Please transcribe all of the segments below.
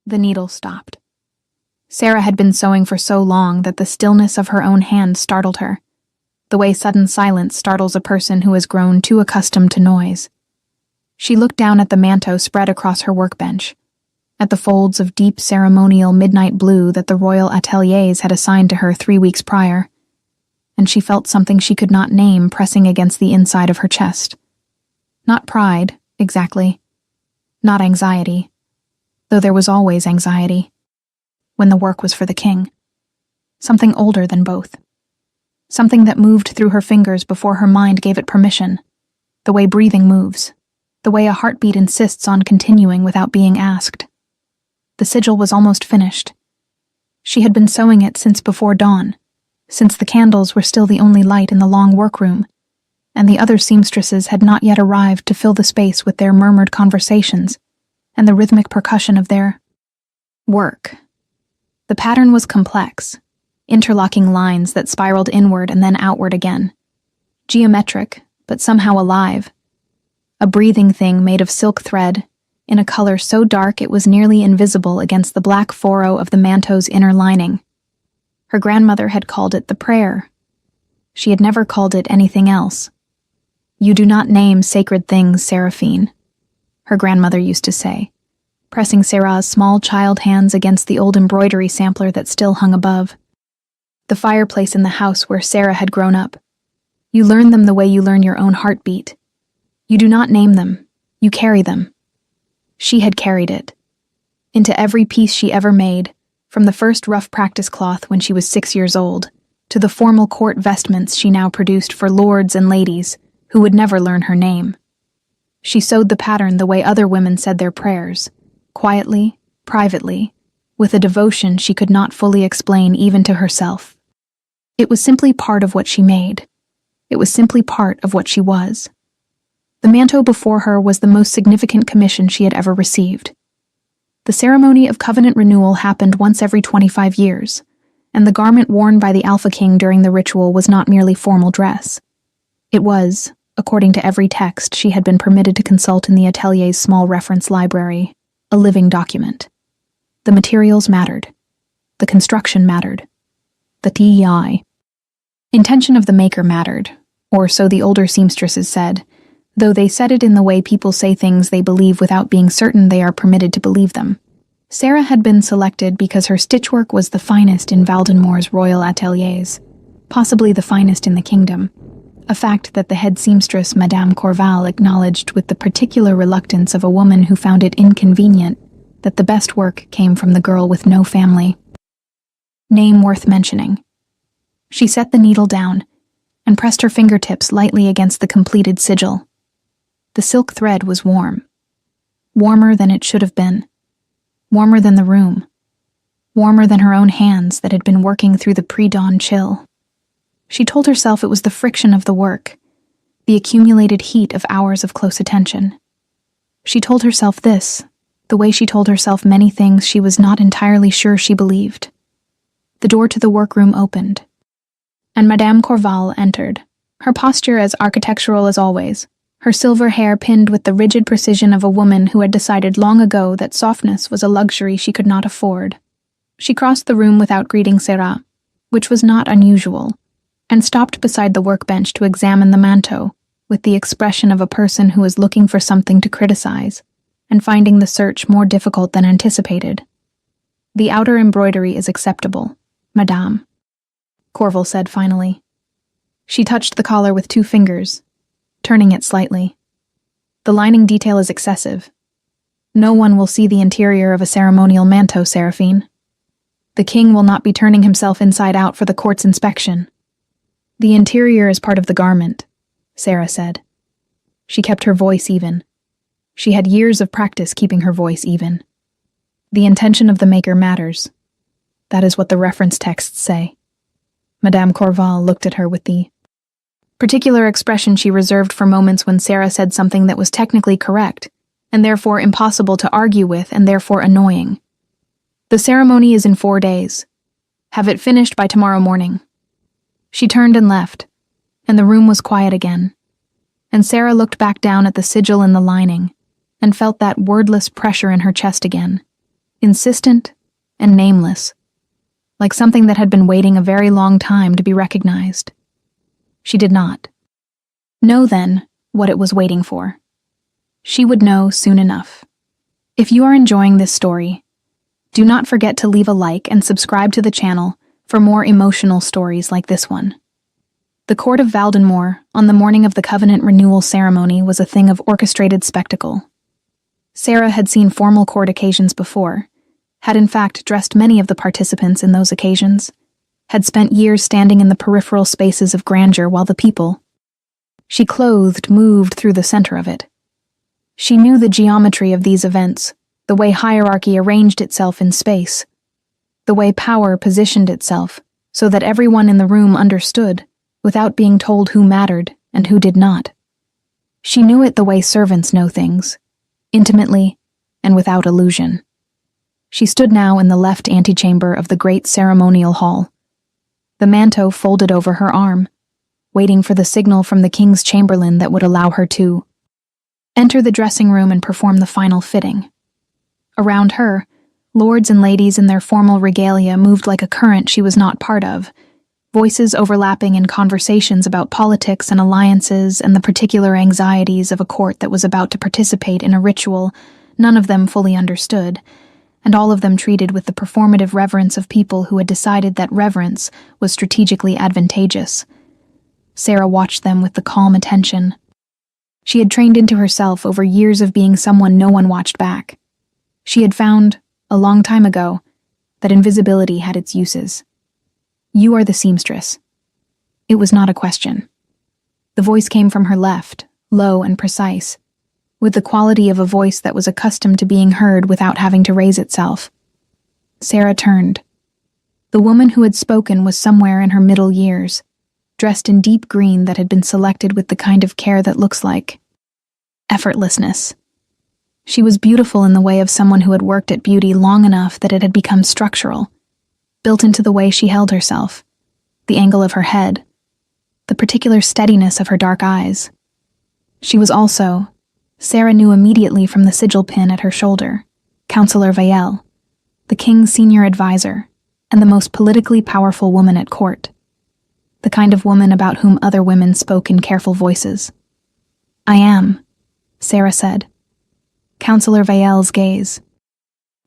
The needle stopped. Sarah had been sewing for so long that the stillness of her own hand startled her, the way sudden silence startles a person who has grown too accustomed to noise. She looked down at the manteau spread across her workbench, at the folds of deep ceremonial midnight blue that the royal ateliers had assigned to her 3 weeks prior, and she felt something she could not name pressing against the inside of her chest. Not pride, exactly. Not anxiety, though there was always anxiety, when the work was for the king. Something older than both. Something that moved through her fingers before her mind gave it permission, the way breathing moves, the way a heartbeat insists on continuing without being asked. The sigil was almost finished. She had been sewing it since before dawn, since the candles were still the only light in the long workroom, and the other seamstresses had not yet arrived to fill the space with their murmured conversations and the rhythmic percussion of their work. The pattern was complex, interlocking lines that spiraled inward and then outward again. Geometric, but somehow alive. A breathing thing made of silk thread, in a color so dark it was nearly invisible against the black furrow of the manteau's inner lining. Her grandmother had called it the prayer. She had never called it anything else. "You do not name sacred things, Seraphine," her grandmother used to say, pressing Sarah's small child hands against the old embroidery sampler that still hung above. The fireplace in the house where Sarah had grown up. You learn them the way you learn your own heartbeat. You do not name them, you carry them. She had carried it. Into every piece she ever made, from the first rough practice cloth when she was 6 years old, to the formal court vestments she now produced for lords and ladies who would never learn her name. She sewed the pattern the way other women said their prayers, quietly, privately, with a devotion she could not fully explain even to herself. It was simply part of what she made. It was simply part of what she was. The manteau before her was the most significant commission she had ever received. The ceremony of covenant renewal happened once every 25 years, and the garment worn by the Alpha King during the ritual was not merely formal dress. It was, according to every text she had been permitted to consult in the atelier's small reference library, a living document. The materials mattered. The construction mattered. The TEI. Intention of the maker mattered, or so the older seamstresses said, though they said it in the way people say things they believe without being certain they are permitted to believe them. Sarah had been selected because her stitchwork was the finest in Valdenmore's royal ateliers, possibly the finest in the kingdom, a fact that the head seamstress Madame Corval acknowledged with the particular reluctance of a woman who found it inconvenient that the best work came from the girl with no family. Name worth mentioning. She set the needle down and pressed her fingertips lightly against the completed sigil. The silk thread was warm. Warmer than it should have been. Warmer than the room. Warmer than her own hands that had been working through the pre-dawn chill. She told herself it was the friction of the work, the accumulated heat of hours of close attention. She told herself this, the way she told herself many things she was not entirely sure she believed. The door to the workroom opened, and Madame Corval entered, her posture as architectural as always, her silver hair pinned with the rigid precision of a woman who had decided long ago that softness was a luxury she could not afford. She crossed the room without greeting Sarah, which was not unusual, and stopped beside the workbench to examine the manteau, with the expression of a person who is looking for something to criticize, and finding the search more difficult than anticipated. "The outer embroidery is acceptable, Madame," Corval said finally. She touched the collar with 2 fingers, turning it slightly. "The lining detail is excessive. No one will see the interior of a ceremonial manteau, Seraphine. The king will not be turning himself inside out for the court's inspection. The interior is part of the garment," Sarah said. She kept her voice even. She had years of practice keeping her voice even. "The intention of the maker matters. That is what the reference texts say." Madame Corval looked at her with the particular expression she reserved for moments when Sarah said something that was technically correct, and therefore impossible to argue with and therefore annoying. "The ceremony is in 4 days. Have it finished by tomorrow morning." She turned and left, and the room was quiet again, and Sarah looked back down at the sigil in the lining and felt that wordless pressure in her chest again. insistent and nameless, like something that had been waiting a very long time to be recognized. She did not know then what it was waiting for. She would know soon enough. If you are enjoying this story, do not forget to leave a like and subscribe to the channel for more emotional stories like this one. The court of Valdenmoor, on the morning of the covenant renewal ceremony, was a thing of orchestrated spectacle. Sarah had seen formal court occasions before, had in fact dressed many of the participants in those occasions, had spent years standing in the peripheral spaces of grandeur while the people she clothed moved through the center of it. She knew the geometry of these events, the way hierarchy arranged itself in space, the way power positioned itself so that everyone in the room understood, without being told who mattered and who did not. She knew it the way servants know things, intimately and without illusion. She stood now in the left antechamber of the great ceremonial hall, the mantle folded over her arm, waiting for the signal from the king's chamberlain that would allow her to enter the dressing room and perform the final fitting. Around her, lords and ladies in their formal regalia moved like a current she was not part of, voices overlapping in conversations about politics and alliances and the particular anxieties of a court that was about to participate in a ritual none of them fully understood, and all of them treated with the performative reverence of people who had decided that reverence was strategically advantageous. Sarah watched them with the calm attention. She had trained into herself over years of being someone no one watched back. She had found, a long time ago, that invisibility had its uses. "You are the seamstress." It was not a question. The voice came from her left, low and precise, with the quality of a voice that was accustomed to being heard without having to raise itself. Sarah turned. The woman who had spoken was somewhere in her middle years, dressed in deep green that had been selected with the kind of care that looks like effortlessness. She was beautiful in the way of someone who had worked at beauty long enough that it had become structural, built into the way she held herself, the angle of her head, the particular steadiness of her dark eyes. She was also, Sarah knew immediately from the sigil pin at her shoulder, Councillor Vael, the king's senior advisor, and the most politically powerful woman at court. The kind of woman about whom other women spoke in careful voices. "I am," Sarah said. Councillor Vael's gaze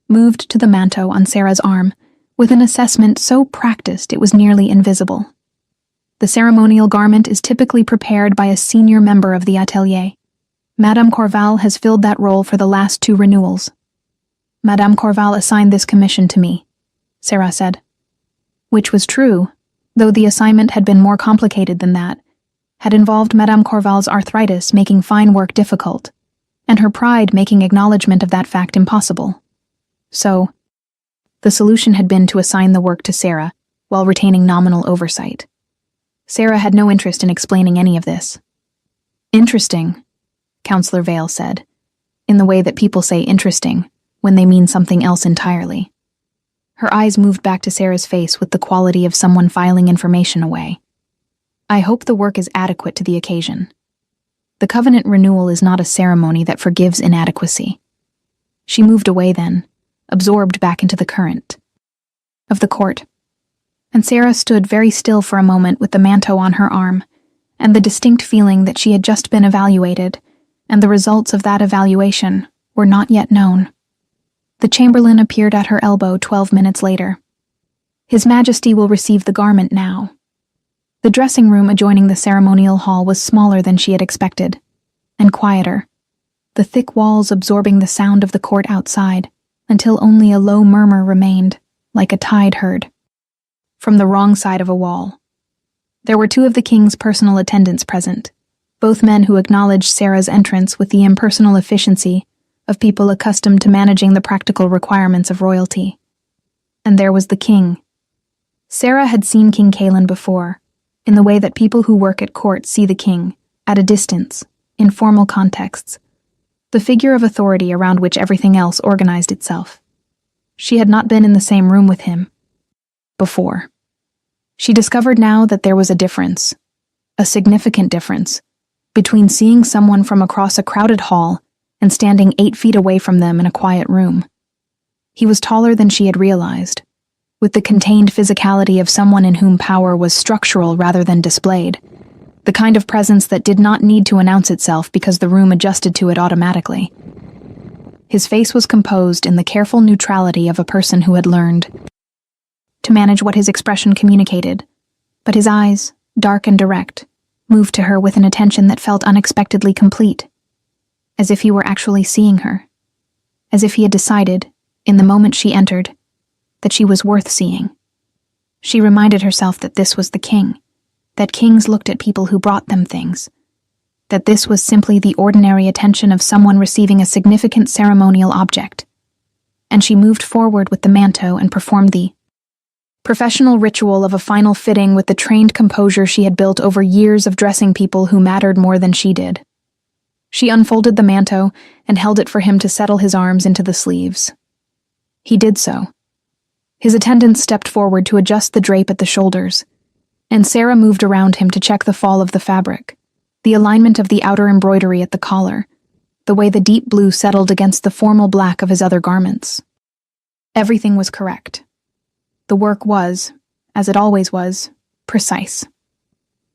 moved to the manteau on Sarah's arm with an assessment so practiced it was nearly invisible. "The ceremonial garment is typically prepared by a senior member of the atelier. Madame Corval has filled that role for the last 2 renewals. Madame Corval assigned this commission to me," Sarah said. Which was true, though the assignment had been more complicated than that, had involved Madame Corval's arthritis making fine work difficult, and her pride making acknowledgement of that fact impossible. So, the solution had been to assign the work to Sarah, while retaining nominal oversight. Sarah had no interest in explaining any of this. "Interesting," Councillor Vael said, in the way that people say interesting when they mean something else entirely. Her eyes moved back to Sarah's face with the quality of someone filing information away. "I hope the work is adequate to the occasion. The covenant renewal is not a ceremony that forgives inadequacy." She moved away then, absorbed back into the current of the court, and Sarah stood very still for a moment with the manteau on her arm, and the distinct feeling that she had just been evaluated, and the results of that evaluation were not yet known. The chamberlain appeared at her elbow 12 minutes later. "His Majesty will receive the garment now." The dressing room adjoining the ceremonial hall was smaller than she had expected, and quieter, the thick walls absorbing the sound of the court outside, until only a low murmur remained, like a tide heard from the wrong side of a wall. There were 2 of the king's personal attendants present, both men who acknowledged Sarah's entrance with the impersonal efficiency of people accustomed to managing the practical requirements of royalty. And there was the king. Sarah had seen King Kaelin before, in the way that people who work at court see the king, at a distance, in formal contexts, the figure of authority around which everything else organized itself. She had not been in the same room with him before. She discovered now that there was a difference, a significant difference, between seeing someone from across a crowded hall and standing 8 feet away from them in a quiet room. He was taller than she had realized, with the contained physicality of someone in whom power was structural rather than displayed, the kind of presence that did not need to announce itself because the room adjusted to it automatically. His face was composed in the careful neutrality of a person who had learned to manage what his expression communicated, but his eyes, dark and direct, moved to her with an attention that felt unexpectedly complete, as if he were actually seeing her, as if he had decided, in the moment she entered, that she was worth seeing. She reminded herself that this was the king, that kings looked at people who brought them things, that this was simply the ordinary attention of someone receiving a significant ceremonial object, and she moved forward with the manto and performed the professional ritual of a final fitting with the trained composure she had built over years of dressing people who mattered more than she did. She unfolded the manto and held it for him to settle his arms into the sleeves. He did so. His attendants stepped forward to adjust the drape at the shoulders, and Sarah moved around him to check the fall of the fabric, the alignment of the outer embroidery at the collar, the way the deep blue settled against the formal black of his other garments. Everything was correct. The work was, as it always was, precise.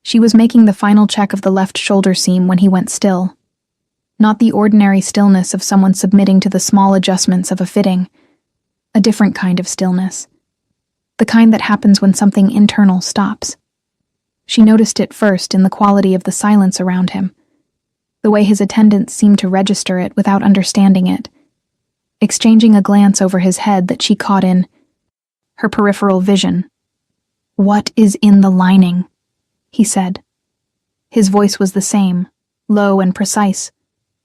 She was making the final check of the left shoulder seam when he went still. Not the ordinary stillness of someone submitting to the small adjustments of a fitting, a different kind of stillness, the kind that happens when something internal stops. She noticed it first in the quality of the silence around him, the way his attendants seemed to register it without understanding it, exchanging a glance over his head that she caught in her peripheral vision. "What is in the lining?" he said. His voice was the same, low and precise,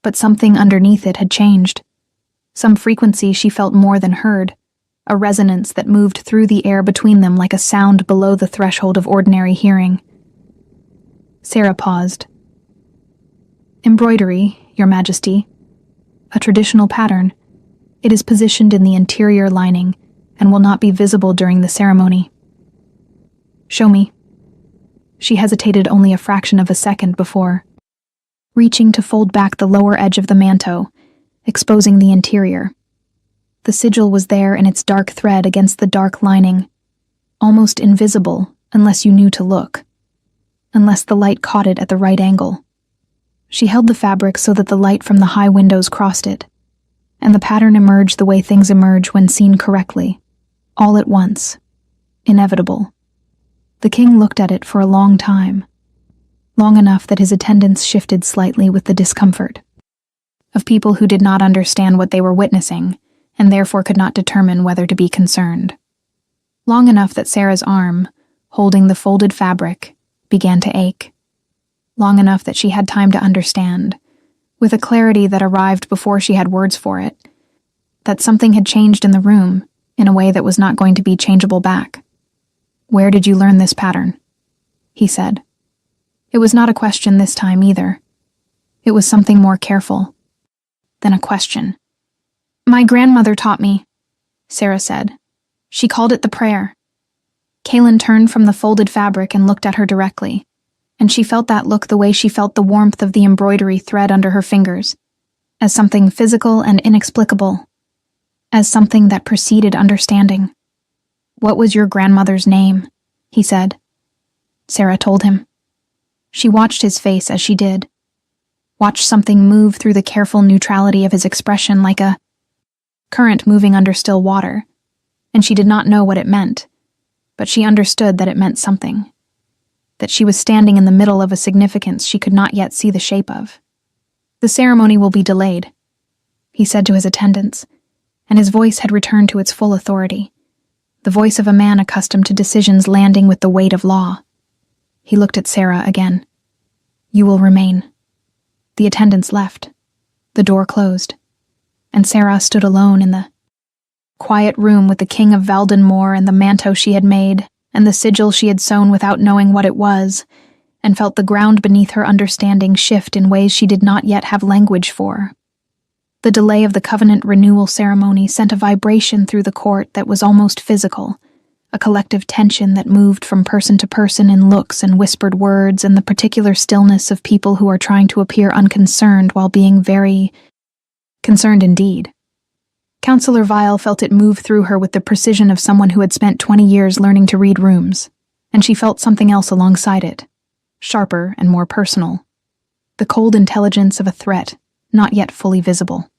but something underneath it had changed. Some frequency she felt more than heard, a resonance that moved through the air between them like a sound below the threshold of ordinary hearing. Sarah paused. "Embroidery, Your Majesty. A traditional pattern. It is positioned in the interior lining and will not be visible during the ceremony." "Show me." She hesitated only a fraction of a second before reaching to fold back the lower edge of the manto, exposing the interior. The sigil was there in its dark thread against the dark lining, almost invisible unless you knew to look, unless the light caught it at the right angle. She held the fabric so that the light from the high windows crossed it, and the pattern emerged the way things emerge when seen correctly, all at once, inevitable. The king looked at it for a long time, long enough that his attendants shifted slightly with the discomfort of people who did not understand what they were witnessing and therefore could not determine whether to be concerned. Long enough that Sarah's arm, holding the folded fabric, began to ache. Long enough that she had time to understand, with a clarity that arrived before she had words for it, that something had changed in the room in a way that was not going to be changeable back. "Where did you learn this pattern?" he said. It was not a question this time either. It was something more careful than a question. "My grandmother taught me," Sarah said. "She called it the prayer." Kaylin turned from the folded fabric and looked at her directly, and she felt that look the way she felt the warmth of the embroidery thread under her fingers, as something physical and inexplicable, as something that preceded understanding. "What was your grandmother's name?" he said. Sarah told him. She watched his face as she did, watched something move through the careful neutrality of his expression like a current moving under still water, and she did not know what it meant, but she understood that it meant something, that she was standing in the middle of a significance she could not yet see the shape of. "The ceremony will be delayed," he said to his attendants, and his voice had returned to its full authority, the voice of a man accustomed to decisions landing with the weight of law. He looked at Sarah again. "You will remain." The attendants left. The door closed, and Sarah stood alone in the quiet room with the king of Valdenmoor and the manto she had made, and the sigil she had sewn without knowing what it was, and felt the ground beneath her understanding shift in ways she did not yet have language for. The delay of the covenant renewal ceremony sent a vibration through the court that was almost physical, a collective tension that moved from person to person in looks and whispered words and the particular stillness of people who are trying to appear unconcerned while being very concerned indeed. Counselor Vile felt it move through her with the precision of someone who had spent 20 years learning to read rooms, and she felt something else alongside it, sharper and more personal. The cold intelligence of a threat, not yet fully visible.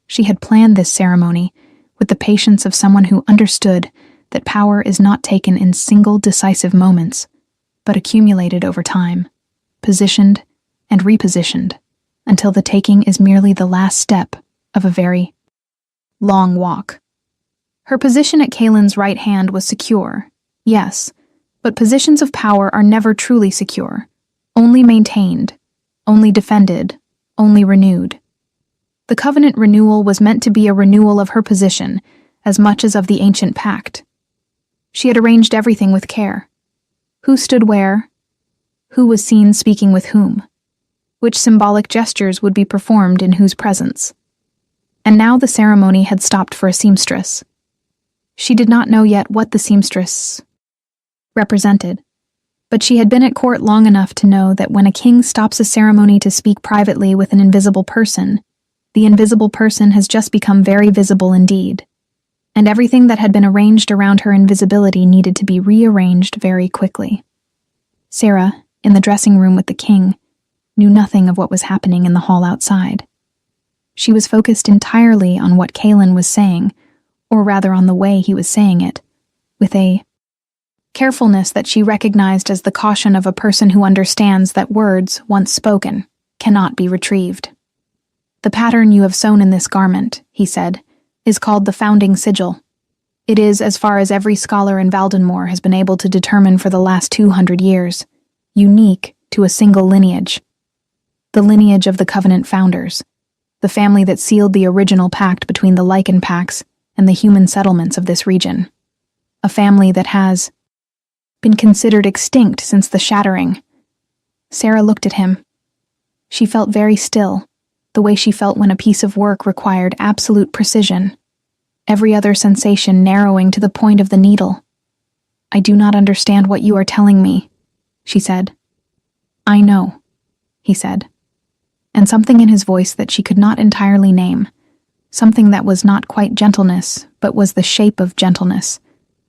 She had planned this ceremony with the patience of someone who understood that power is not taken in single decisive moments, but accumulated over time, positioned and repositioned, until the taking is merely the last step of a very long walk. Her position at Kaelin's right hand was secure, yes, but positions of power are never truly secure, only maintained, only defended, only renewed. The covenant renewal was meant to be a renewal of her position as much as of the ancient pact. She had arranged everything with care. Who stood where? Who was seen speaking with whom? Which symbolic gestures would be performed in whose presence? And now the ceremony had stopped for a seamstress. She did not know yet what the seamstress represented, but she had been at court long enough to know that when a king stops a ceremony to speak privately with an invisible person, the invisible person has just become very visible indeed, and everything that had been arranged around her invisibility needed to be rearranged very quickly. Sarah, in the dressing room with the king, knew nothing of what was happening in the hall outside. She was focused entirely on what Kaelin was saying, or rather on the way he was saying it, with a carefulness that she recognized as the caution of a person who understands that words, once spoken, cannot be retrieved. "The pattern you have sewn in this garment," he said, "is called the founding sigil. It is, as far as every scholar in Valdenmoor has been able to determine for the last 200 years, unique to a single lineage. The lineage of the Covenant founders, the family that sealed the original pact between the Lycan Pax and the human settlements of this region. A family that has been considered extinct since the Shattering." Sarah looked at him. She felt very still, the way she felt when a piece of work required absolute precision, every other sensation narrowing to the point of the needle. "I do not understand what you are telling me," she said. "I know," he said, and something in his voice that she could not entirely name, something that was not quite gentleness, but was the shape of gentleness,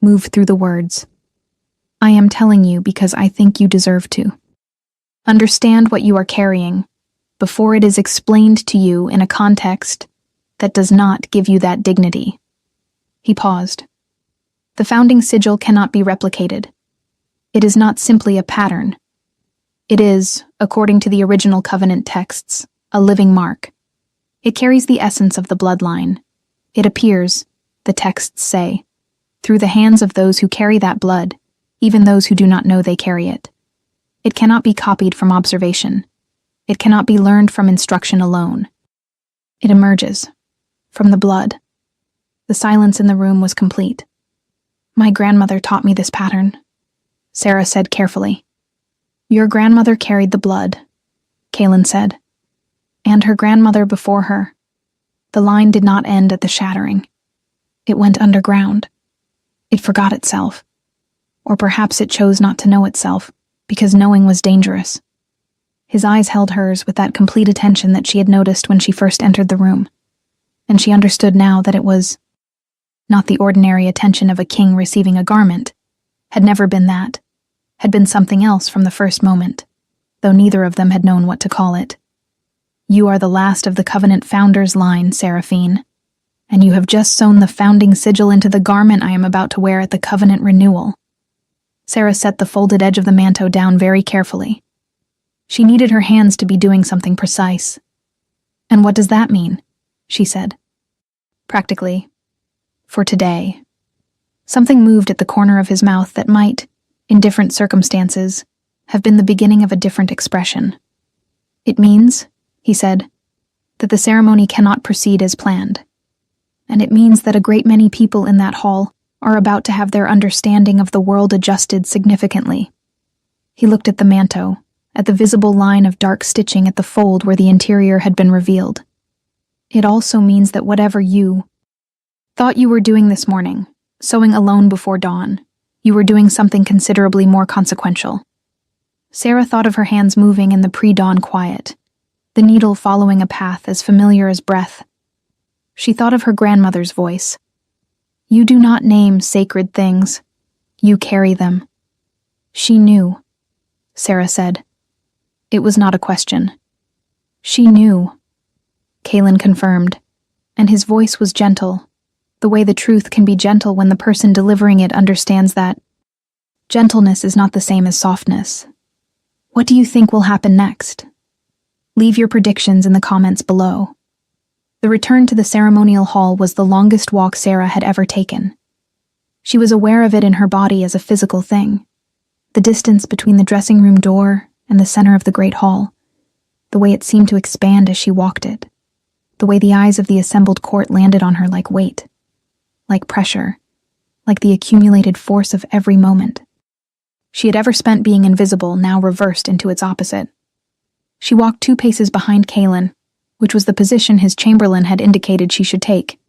moved through the words. "I am telling you because I think you deserve to. Understand what you are carrying before it is explained to you in a context that does not give you that dignity." He paused. "The founding sigil cannot be replicated. It is not simply a pattern. It is, according to the original covenant texts, a living mark. It carries the essence of the bloodline. It appears, the texts say, through the hands of those who carry that blood, even those who do not know they carry it. It cannot be copied from observation. It cannot be learned from instruction alone. It emerges from the blood." The silence in the room was complete. "My grandmother taught me this pattern," Sarah said carefully. "Your grandmother carried the blood," Kaelin said, "and her grandmother before her. The line did not end at the Shattering. It went underground. It forgot itself. Or perhaps it chose not to know itself, because knowing was dangerous." His eyes held hers with that complete attention that she had noticed when she first entered the room, and she understood now that it was not the ordinary attention of a king receiving a garment, had never been that, had been something else from the first moment, though neither of them had known what to call it. "You are the last of the Covenant founders' line, Seraphine, and you have just sewn the founding sigil into the garment I am about to wear at the Covenant renewal." Sarah set the folded edge of the manto down very carefully. She needed her hands to be doing something precise. "And what does that mean?" she said. "Practically, for today." Something moved at the corner of his mouth that might, in different circumstances, have been the beginning of a different expression. "It means," he said, "that the ceremony cannot proceed as planned. And it means that a great many people in that hall are about to have their understanding of the world adjusted significantly." He looked at the manto, at the visible line of dark stitching at the fold where the interior had been revealed. "It also means that whatever you thought you were doing this morning, sewing alone before dawn, you were doing something considerably more consequential." Sarah thought of her hands moving in the pre-dawn quiet, the needle following a path as familiar as breath. She thought of her grandmother's voice. "You do not name sacred things. You carry them." "She knew," Sarah said. It was not a question. "She knew," Kaelin confirmed, and his voice was gentle, the way the truth can be gentle when the person delivering it understands that gentleness is not the same as softness. "What do you think will happen next?" Leave your predictions in the comments below. The return to the ceremonial hall was the longest walk Sarah had ever taken. She was aware of it in her body as a physical thing. The distance between the dressing room door and the center of the great hall, the way it seemed to expand as she walked it, the way the eyes of the assembled court landed on her like weight, like pressure, like the accumulated force of every moment. She had ever spent being invisible, now reversed into its opposite. She walked 2 paces behind Kaelin, which was the position his chamberlain had indicated she should take,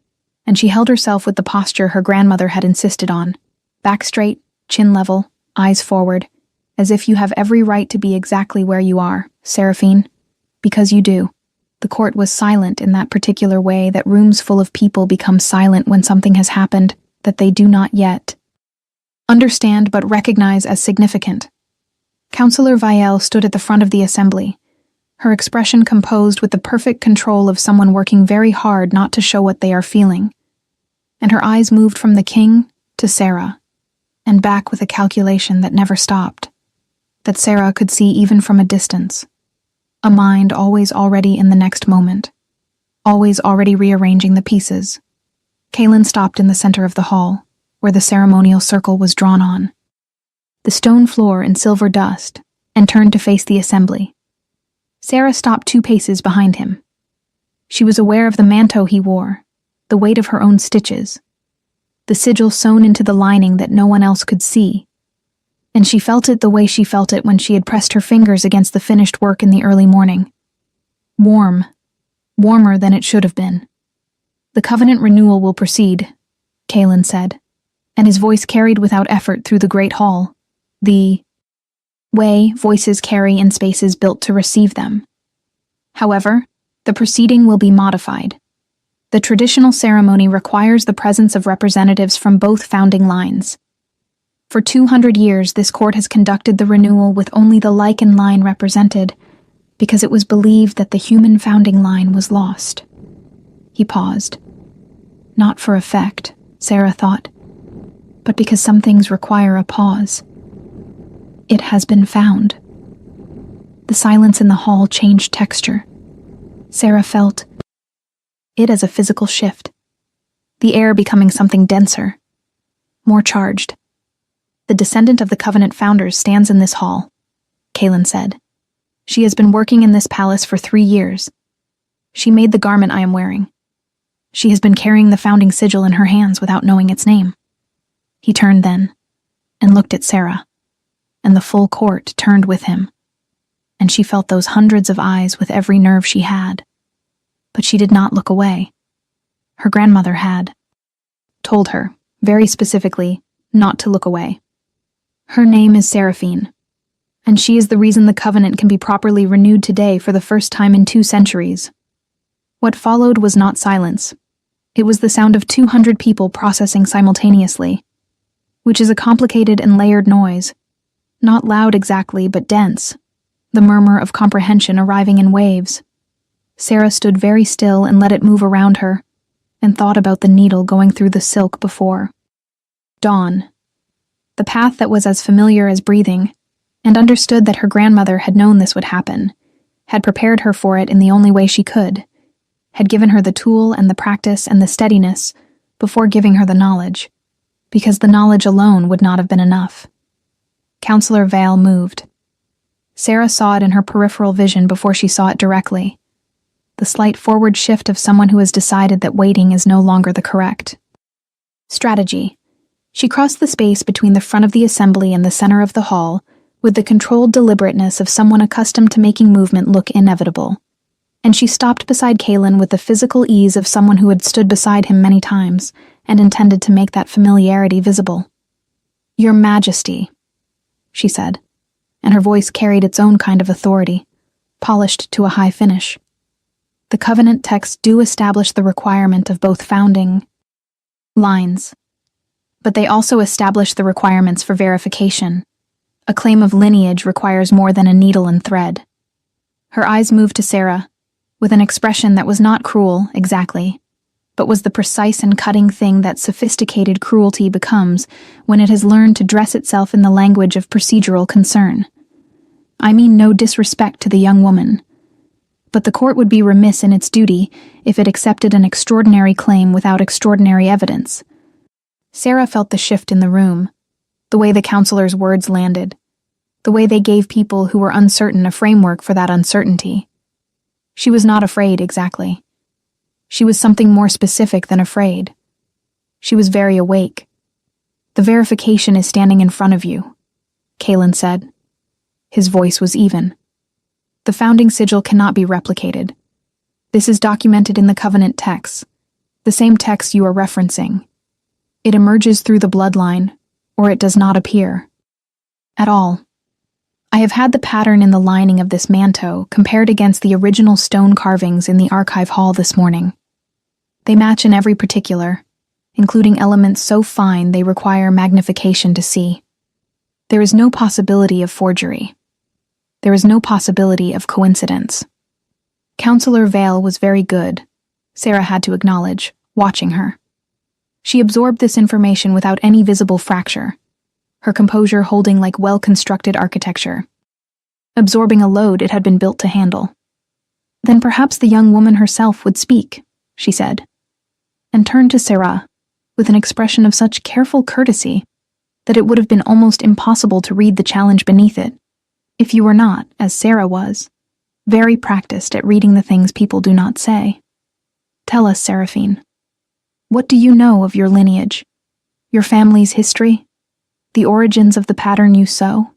and she held herself with the posture her grandmother had insisted on, back straight, chin level, eyes forward, as if you have every right to be exactly where you are, Seraphine, because you do. The court was silent in that particular way that rooms full of people become silent when something has happened that they do not yet understand but recognize as significant. Councillor Vielle stood at the front of the assembly, her expression composed with the perfect control of someone working very hard not to show what they are feeling, and her eyes moved from the king to Sarah, and back with a calculation that never stopped, that Sarah could see even from a distance, a mind always already in the next moment, always already rearranging the pieces. Kaelin stopped in the center of the hall, where the ceremonial circle was drawn on, the stone floor in silver dust, and turned to face the assembly. Sarah stopped 2 paces behind him. She was aware of the manteau he wore, the weight of her own stitches, the sigil sewn into the lining that no one else could see, and she felt it the way she felt it when she had pressed her fingers against the finished work in the early morning. Warm, warmer than it should have been. "The covenant renewal will proceed," Kaelin said, and his voice carried without effort through the great hall, the way voices carry in spaces built to receive them. However, the proceeding will be modified. The traditional ceremony requires the presence of representatives from both founding lines. For 200 years, this court has conducted the renewal with only the lichen line represented, because it was believed that the human founding line was lost. He paused. Not for effect, Sarah thought, but because some things require a pause. It has been found. The silence in the hall changed texture. Sarah felt it as a physical shift, the air becoming something denser, more charged. "The descendant of the Covenant founders stands in this hall," Kaelin said. "She has been working in this palace for 3 years. She made the garment I am wearing. She has been carrying the founding sigil in her hands without knowing its name." He turned then, and looked at Sarah, and the full court turned with him, and she felt those hundreds of eyes with every nerve she had. But she did not look away. Her grandmother had told her, very specifically, not to look away. Her name is Seraphine, and she is the reason the covenant can be properly renewed today for the first time in 2 centuries. What followed was not silence. It was the sound of 200 people processing simultaneously, which is a complicated and layered noise, not loud exactly, but dense, the murmur of comprehension arriving in waves. Sarah stood very still and let it move around her, and thought about the needle going through the silk before. Dawn. The path that was as familiar as breathing, and understood that her grandmother had known this would happen, had prepared her for it in the only way she could, had given her the tool and the practice and the steadiness before giving her the knowledge, because the knowledge alone would not have been enough. Councillor Vielle moved. Sarah saw it in her peripheral vision before she saw it directly. The slight forward shift of someone who has decided that waiting is no longer the correct strategy. She crossed the space between the front of the assembly and the center of the hall with the controlled deliberateness of someone accustomed to making movement look inevitable. And she stopped beside Kaelin with the physical ease of someone who had stood beside him many times and intended to make that familiarity visible. "Your Majesty," she said, and her voice carried its own kind of authority, polished to a high finish. the covenant texts do establish the requirement of both founding lines, but they also establish the requirements for verification. A claim of lineage requires more than a needle and thread. Her eyes moved to Sarah, with an expression that was not cruel, exactly, but was the precise and cutting thing that sophisticated cruelty becomes when it has learned to dress itself in the language of procedural concern. I mean no disrespect to the young woman, but the court would be remiss in its duty if it accepted an extraordinary claim without extraordinary evidence. Sarah felt the shift in the room, the way the counselor's words landed, the way they gave people who were uncertain a framework for that uncertainty. She was not afraid, exactly. She was something more specific than afraid. She was very awake. "The verification is standing in front of you," Kalen said. His voice was even. "The founding sigil cannot be replicated. This is documented in the covenant texts, the same text you are referencing. It emerges through the bloodline, or it does not appear at all. I have had the pattern in the lining of this manto compared against the original stone carvings in the archive hall this morning. They match in every particular, including elements so fine they require magnification to see. There is no possibility of forgery. There is no possibility of coincidence." Counselor Vale was very good, Sarah had to acknowledge, watching her. She absorbed this information without any visible fracture, her composure holding like well-constructed architecture, absorbing a load it had been built to handle. "Then perhaps the young woman herself would speak," she said, and turned to Sarah with an expression of such careful courtesy that it would have been almost impossible to read the challenge beneath it, if you were not, as Sarah was, very practiced at reading the things people do not say. "Tell us, Seraphine, what do you know of your lineage, your family's history, the origins of the pattern you sew?"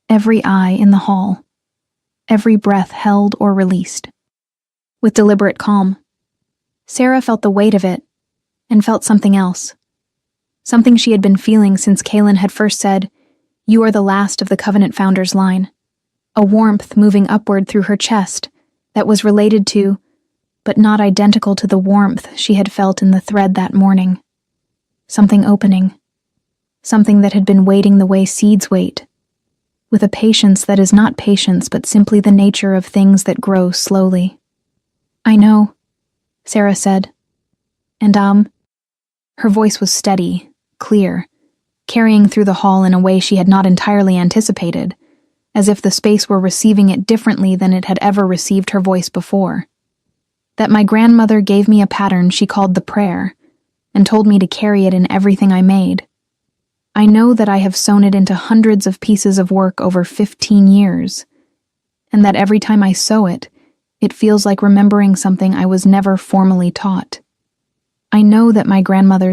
Every eye in the hall, every breath held or released. With deliberate calm, Sarah felt the weight of it and felt something else. Something she had been feeling since Kalen had first said, "You are the last of the Covenant Founders line." A warmth moving upward through her chest that was related to, but not identical to the warmth she had felt in the thread that morning. Something opening. Something that had been waiting the way seeds wait, with a patience that is not patience but simply the nature of things that grow slowly. "I know," Sarah said. "And her voice was steady, clear, carrying through the hall in a way she had not entirely anticipated, as if the space were receiving it differently than it had ever received her voice before. "That my grandmother gave me a pattern she called the prayer, and told me to carry it in everything I made. I know that I have sewn it into hundreds of pieces of work over 15 years, and that every time I sew it, it feels like remembering something I was never formally taught. I know that my grandmother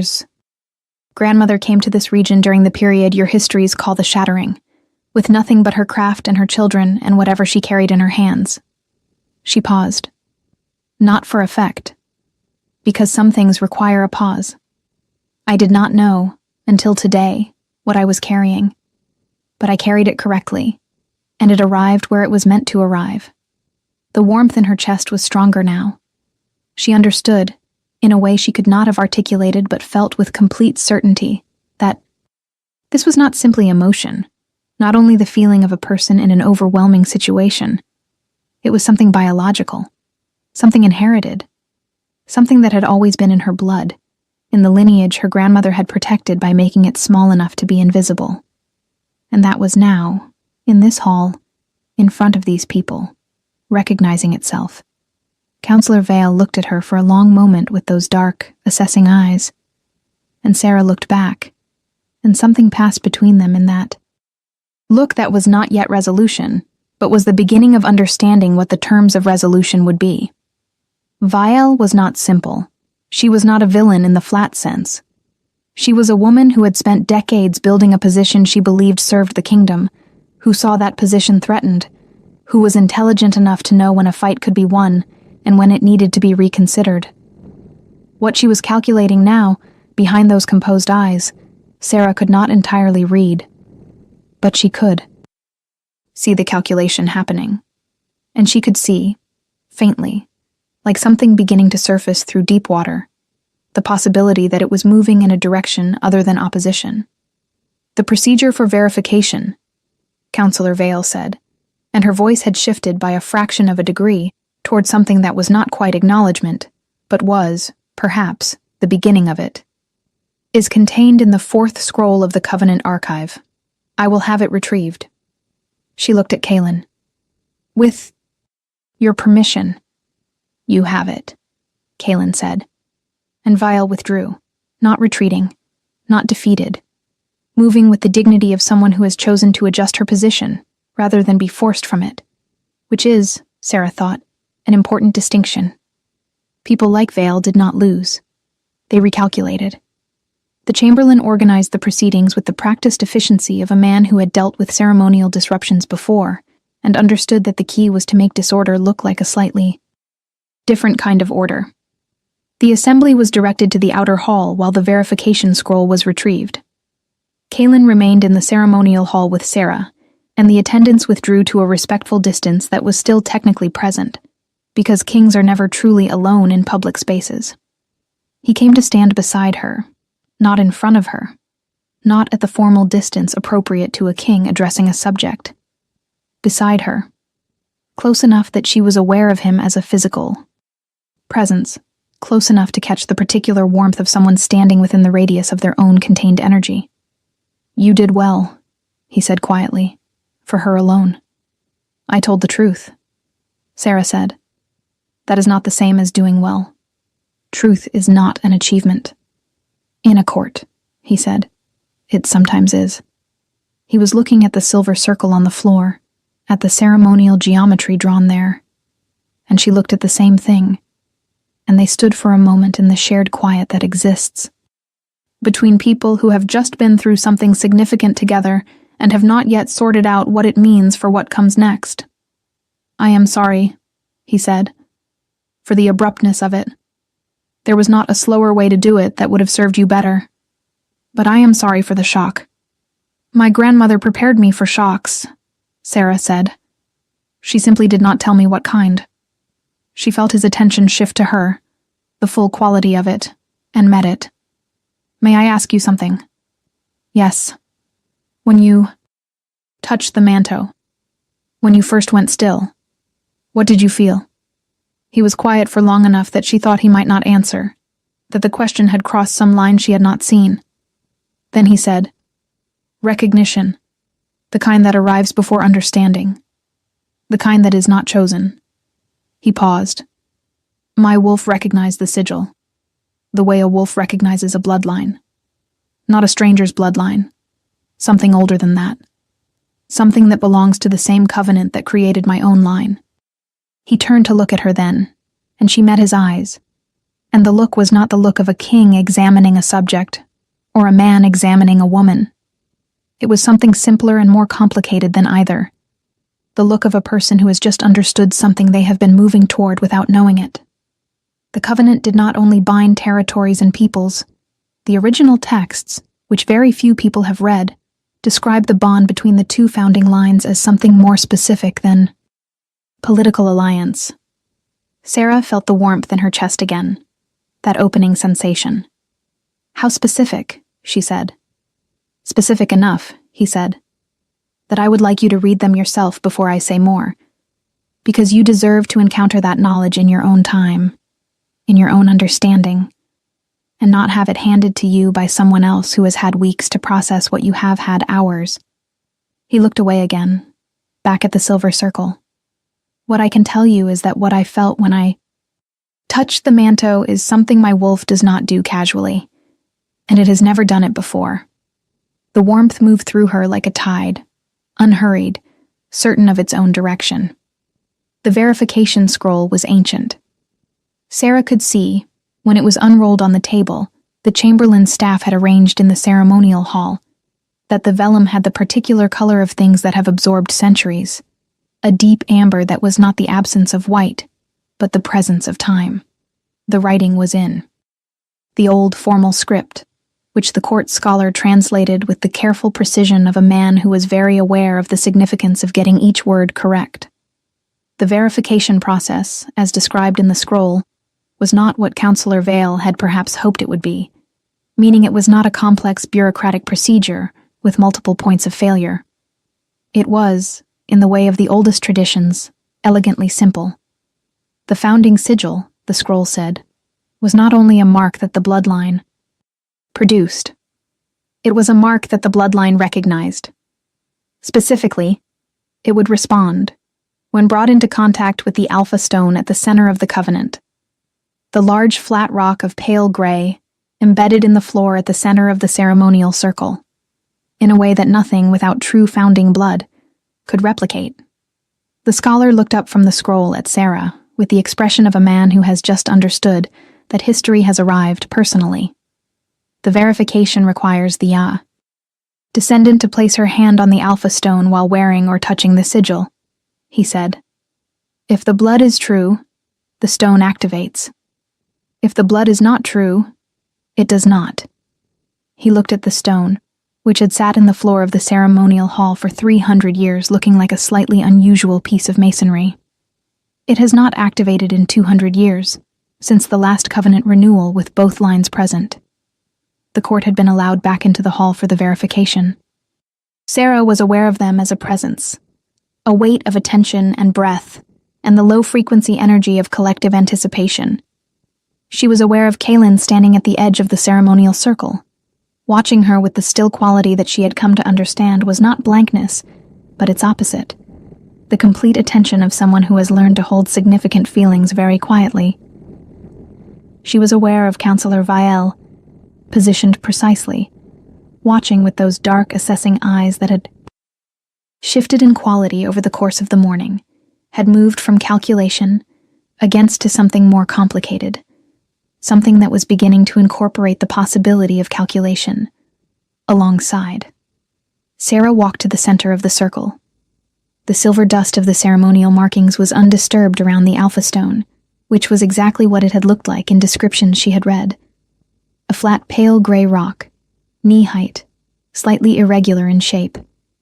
came to this region during the period your histories call the Shattering, with nothing but her craft and her children and whatever she carried in her hands." She paused. Not for effect, because some things require a pause. "I did not know, until today, what I was carrying, but I carried it correctly, and it arrived where it was meant to arrive." The warmth in her chest was stronger now. She understood, in a way she could not have articulated but felt with complete certainty, that this was not simply emotion, not only the feeling of a person in an overwhelming situation. It was something biological, something inherited, something that had always been in her blood, in the lineage her grandmother had protected by making it small enough to be invisible. And that was now, in this hall, in front of these people, recognizing itself. Counselor Vale looked at her for a long moment with those dark, assessing eyes, and Sarah looked back, and something passed between them in that look that was not yet resolution, but was the beginning of understanding what the terms of resolution would be. Vial was not simple. She was not a villain in the flat sense. She was a woman who had spent decades building a position she believed served the kingdom, who saw that position threatened, who was intelligent enough to know when a fight could be won and when it needed to be reconsidered. What she was calculating now, behind those composed eyes, Sarah could not entirely read. But she could see the calculation happening. And she could see, faintly, like something beginning to surface through deep water, the possibility that it was moving in a direction other than opposition. "The procedure for verification," Counselor Vale said, and her voice had shifted by a fraction of a degree toward something that was not quite acknowledgement, but was, perhaps, the beginning of it, "is contained in the 4th scroll of the Covenant Archive. I will have it retrieved." She looked at Kaelin. "With your permission." "You have it," Kaelin said, and Vile withdrew, not retreating, not defeated, moving with the dignity of someone who has chosen to adjust her position rather than be forced from it, which is, Sarah thought, an important distinction. People like Vale did not lose. They recalculated. The Chamberlain organized the proceedings with the practiced efficiency of a man who had dealt with ceremonial disruptions before and understood that the key was to make disorder look like a slightly different kind of order. The assembly was directed to the outer hall while the verification scroll was retrieved. Kaelin remained in the ceremonial hall with Sarah, and the attendants withdrew to a respectful distance that was still technically present, because kings are never truly alone in public spaces. He came to stand beside her, not in front of her, not at the formal distance appropriate to a king addressing a subject. Beside her, close enough that she was aware of him as a physical presence, close enough to catch the particular warmth of someone standing within the radius of their own contained energy. "You did well," he said quietly, "for her alone." "I told the truth," Sarah said. "That is not the same as doing well. Truth is not an achievement." "In a court," he said. "It sometimes is." He was looking at the silver circle on the floor, at the ceremonial geometry drawn there, and she looked at the same thing, and they stood for a moment in the shared quiet that exists between people who have just been through something significant together and have not yet sorted out what it means for what comes next. "I am sorry," he said, "for the abruptness of it. There was not a slower way to do it that would have served you better. But I am sorry for the shock." "My grandmother prepared me for shocks," Sarah said. "She simply did not tell me what kind." She felt his attention shift to her, the full quality of it, and met it. "May I ask you something?" "Yes." "When you touched the manto, when you first went still, what did you feel?" He was quiet for long enough that she thought he might not answer, that the question had crossed some line she had not seen. Then he said, "Recognition, the kind that arrives before understanding, the kind that is not chosen." He paused. "My wolf recognized the sigil, the way a wolf recognizes a bloodline. Not a stranger's bloodline, something older than that. Something that belongs to the same covenant that created my own line." He turned to look at her then, and she met his eyes, and the look was not the look of a king examining a subject, or a man examining a woman. It was something simpler and more complicated than either. The look of a person who has just understood something they have been moving toward without knowing it. The covenant did not only bind territories and peoples. The original texts, which very few people have read, describe the bond between the two founding lines as something more specific than political alliance. Sarah felt the warmth in her chest again, that opening sensation. "How specific?" she said. "Specific enough," he said, "that I would like you to read them yourself before I say more, because you deserve to encounter that knowledge in your own time, in your own understanding, and not have it handed to you by someone else who has had weeks to process what you have had hours." He looked away again, back at the silver circle. "What I can tell you is that what I felt when I touched the manto is something my wolf does not do casually, and it has never done it before." The warmth moved through her like a tide, unhurried, certain of its own direction. The verification scroll was ancient. Sarah could see, when it was unrolled on the table, the Chamberlain's staff had arranged in the ceremonial hall, that the vellum had the particular color of things that have absorbed centuries, a deep amber that was not the absence of white, but the presence of time. The writing was in the old formal script, which the court scholar translated with the careful precision of a man who was very aware of the significance of getting each word correct. The verification process, as described in the scroll, was not what Counselor Vale had perhaps hoped it would be, meaning it was not a complex bureaucratic procedure with multiple points of failure. It was, in the way of the oldest traditions, elegantly simple. The founding sigil, the scroll said, was not only a mark that the bloodline produced. It was a mark that the bloodline recognized. Specifically, it would respond when brought into contact with the Alpha Stone at the center of the covenant. The large flat rock of pale gray, embedded in the floor at the center of the ceremonial circle, in a way that nothing without true founding blood could replicate. The scholar looked up from the scroll at Sarah with the expression of a man who has just understood that history has arrived personally. The verification requires the descendant to place her hand on the Alpha Stone while wearing or touching the sigil, he said. If the blood is true, the stone activates. If the blood is not true, it does not. He looked at the stone, which had sat in the floor of the ceremonial hall for 300 years, looking like a slightly unusual piece of masonry. It has not activated in 200 years, since the last covenant renewal with both lines present. The court had been allowed back into the hall for the verification. Sarah was aware of them as a presence, a weight of attention and breath, and the low-frequency energy of collective anticipation. She was aware of Kaylin standing at the edge of the ceremonial circle. Watching her with the still quality that she had come to understand was not blankness, but its opposite, the complete attention of someone who has learned to hold significant feelings very quietly. She was aware of Counselor Vielle, positioned precisely, watching with those dark, assessing eyes that had shifted in quality over the course of the morning, had moved from calculation against to something more complicated, something that was beginning to incorporate the possibility of calculation. Alongside, Sarah walked to the center of the circle. The silver dust of the ceremonial markings was undisturbed around the Alpha Stone, which was exactly what it had looked like in descriptions she had read. A flat, pale gray rock, knee-height, slightly irregular in shape,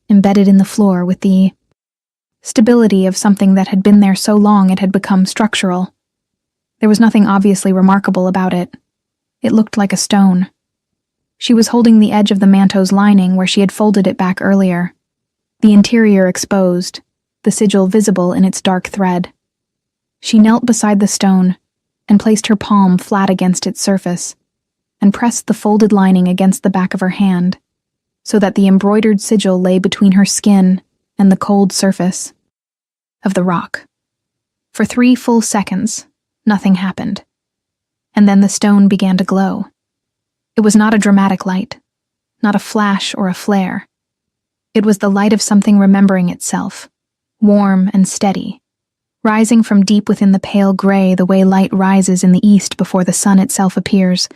embedded in the floor with the stability of something that had been there so long it had become structural. There was nothing obviously remarkable about it. It looked like a stone. She was holding the edge of the manto's lining where she had folded it back earlier, the interior exposed, the sigil visible in its dark thread. She knelt beside the stone and placed her palm flat against its surface and pressed the folded lining against the back of her hand so that the embroidered sigil lay between her skin and the cold surface of the rock. For 3 full seconds, nothing happened, and then the stone began to glow. It was not a dramatic light, not a flash or a flare. It was the light of something remembering itself, warm and steady, rising from deep within the pale gray the way light rises in the east before the sun itself appears,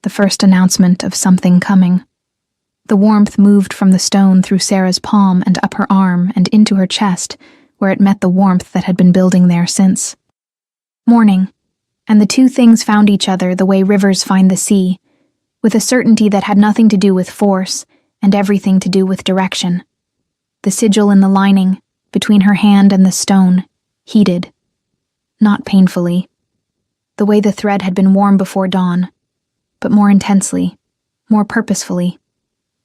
the first announcement of something coming. The warmth moved from the stone through Sarah's palm and up her arm and into her chest, where it met the warmth that had been building there since morning, and the two things found each other the way rivers find the sea, with a certainty that had nothing to do with force and everything to do with direction. The sigil in the lining, between her hand and the stone, heated. Not painfully. The way the thread had been warm before dawn, but more intensely, more purposefully.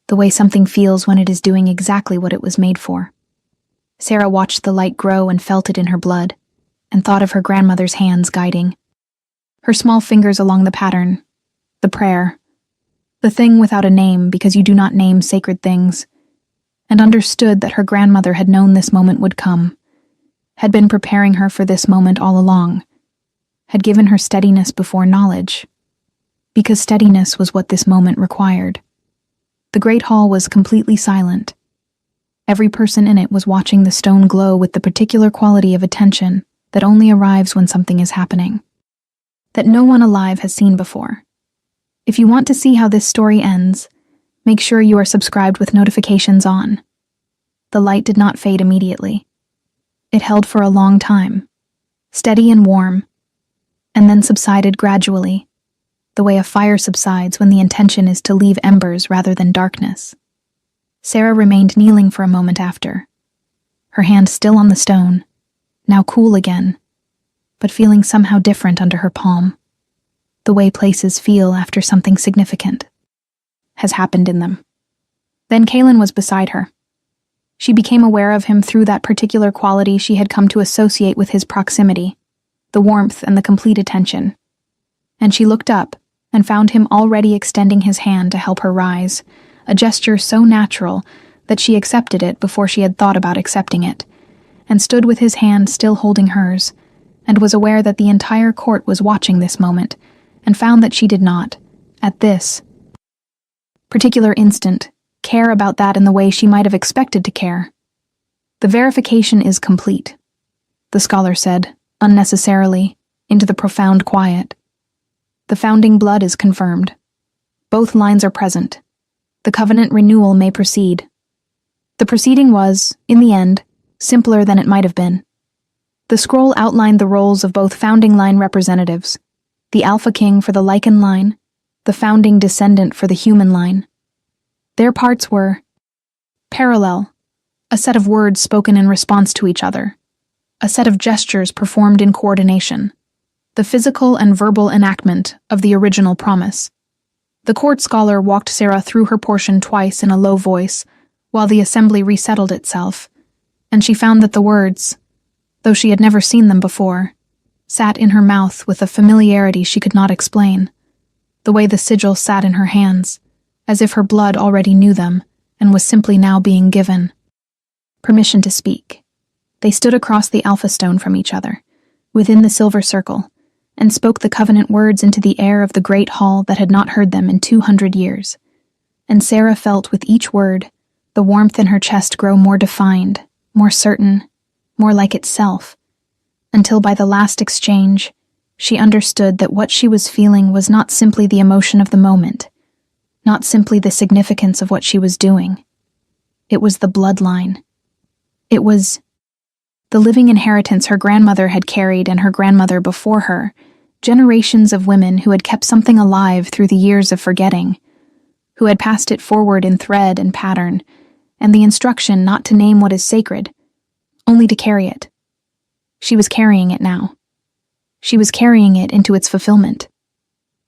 The way something feels when it is doing exactly what it was made for. Sarah watched the light grow and felt it in her blood, and thought of her grandmother's hands guiding. Her small fingers along the pattern, the prayer, the thing without a name because you do not name sacred things, and understood that her grandmother had known this moment would come, had been preparing her for this moment all along, had given her steadiness before knowledge, because steadiness was what this moment required. The great hall was completely silent. Every person in it was watching the stone glow with the particular quality of attention that only arrives when something is happening, that no one alive has seen before. If you want to see how this story ends, make sure you are subscribed with notifications on. The light did not fade immediately. It held for a long time, steady and warm, and then subsided gradually, the way a fire subsides when the intention is to leave embers rather than darkness. Sarah remained kneeling for a moment after, her hand still on the stone, now cool again, but feeling somehow different under her palm. The way places feel after something significant has happened in them. Then Kaelin was beside her. She became aware of him through that particular quality she had come to associate with his proximity, the warmth and the complete attention. And she looked up and found him already extending his hand to help her rise, a gesture so natural that she accepted it before she had thought about accepting it, and stood with his hand still holding hers, and was aware that the entire court was watching this moment, and found that she did not, at this particular instant, care about that in the way she might have expected to care. The verification is complete, the scholar said, unnecessarily, into the profound quiet. The founding blood is confirmed. Both lines are present. The covenant renewal may proceed. The proceeding was, in the end, simpler than it might have been. The scroll outlined the roles of both founding line representatives, the Alpha King for the Lycan line, the founding descendant for the human line. Their parts were parallel, a set of words spoken in response to each other, a set of gestures performed in coordination, the physical and verbal enactment of the original promise. The court scholar walked Sarah through her portion twice in a low voice, while the assembly resettled itself, and she found that the words, though she had never seen them before, sat in her mouth with a familiarity she could not explain, the way the sigil sat in her hands, as if her blood already knew them and was simply now being given permission to speak. They stood across the Alpha Stone from each other, within the silver circle, and spoke the covenant words into the air of the great hall that had not heard them in 200 years. And Sarah felt with each word the warmth in her chest grow more defined, more certain, more like itself, until by the last exchange, she understood that what she was feeling was not simply the emotion of the moment, not simply the significance of what she was doing. It was the bloodline. It was the living inheritance her grandmother had carried and her grandmother before her, generations of women who had kept something alive through the years of forgetting, who had passed it forward in thread and pattern, and the instruction not to name what is sacred, only to carry it. She was carrying it now. She was carrying it into its fulfillment.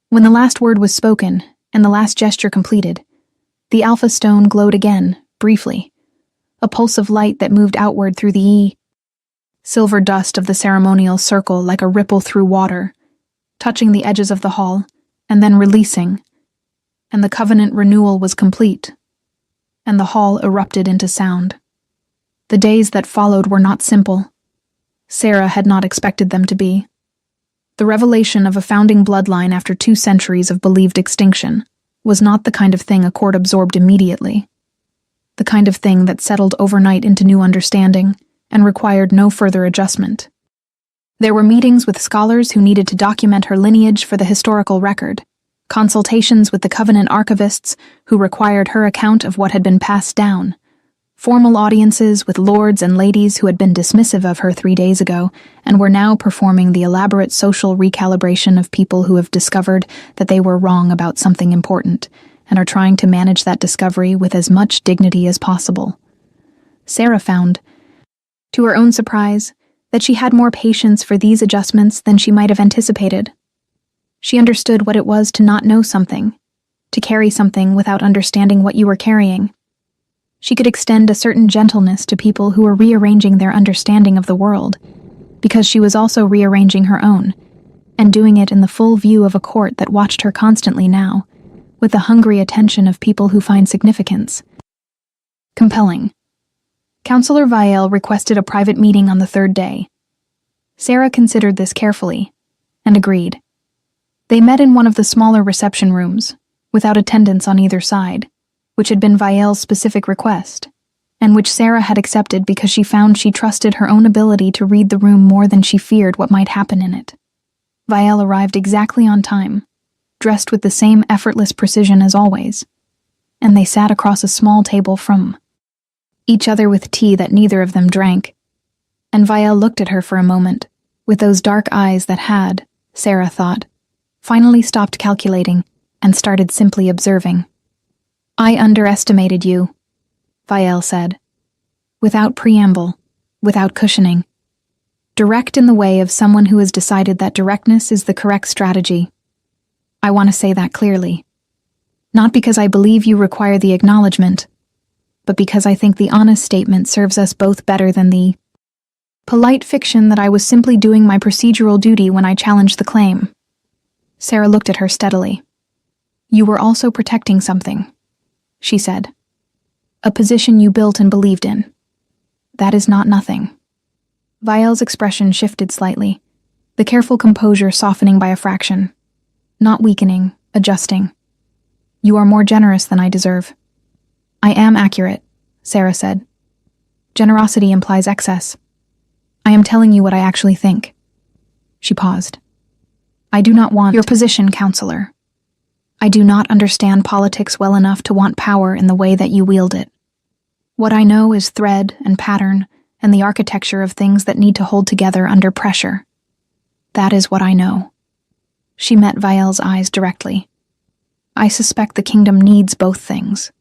When the last word was spoken, and the last gesture completed, the Alpha Stone glowed again, briefly, a pulse of light that moved outward through the silver dust of the ceremonial circle like a ripple through water, touching the edges of the hall, and then releasing, and the covenant renewal was complete, and the hall erupted into sound. The days that followed were not simple. Sarah had not expected them to be. The revelation of a founding bloodline after 2 centuries of believed extinction was not the kind of thing a court absorbed immediately, the kind of thing that settled overnight into new understanding and required no further adjustment. There were meetings with scholars who needed to document her lineage for the historical record, consultations with the Covenant archivists who required her account of what had been passed down, formal audiences with lords and ladies who had been dismissive of her 3 days ago and were now performing the elaborate social recalibration of people who have discovered that they were wrong about something important and are trying to manage that discovery with as much dignity as possible. Sarah found, to her own surprise, that she had more patience for these adjustments than she might have anticipated. She understood what it was to not know something, to carry something without understanding what you were carrying. She could extend a certain gentleness to people who were rearranging their understanding of the world, because she was also rearranging her own, and doing it in the full view of a court that watched her constantly now, with the hungry attention of people who find significance compelling. Counselor Vielle requested a private meeting on the 3rd day. Sarah considered this carefully, and agreed. They met in one of the smaller reception rooms, without attendants on either side, which had been Vielle's specific request, and which Sarah had accepted because she found she trusted her own ability to read the room more than she feared what might happen in it. Vielle arrived exactly on time, dressed with the same effortless precision as always, and they sat across a small table from each other with tea that neither of them drank, and Vielle looked at her for a moment, with those dark eyes that had, Sarah thought, finally stopped calculating and started simply observing. "I underestimated you," Vielle said, without preamble, without cushioning. Direct in the way of someone who has decided that directness is the correct strategy. I want to say that clearly. Not because I believe you require the acknowledgement, but because I think the honest statement serves us both better than the polite fiction that I was simply doing my procedural duty when I challenged the claim. Sarah looked at her steadily. You were also protecting something, she said. A position you built and believed in. That is not nothing. Viel's expression shifted slightly, the careful composure softening by a fraction. Not weakening, adjusting. You are more generous than I deserve. I am accurate, Sarah said. Generosity implies excess. I am telling you what I actually think. She paused. I do not want your position, counselor. I do not understand politics well enough to want power in the way that you wield it. What I know is thread and pattern and the architecture of things that need to hold together under pressure. That is what I know. She met Viel's eyes directly. I suspect the kingdom needs both things.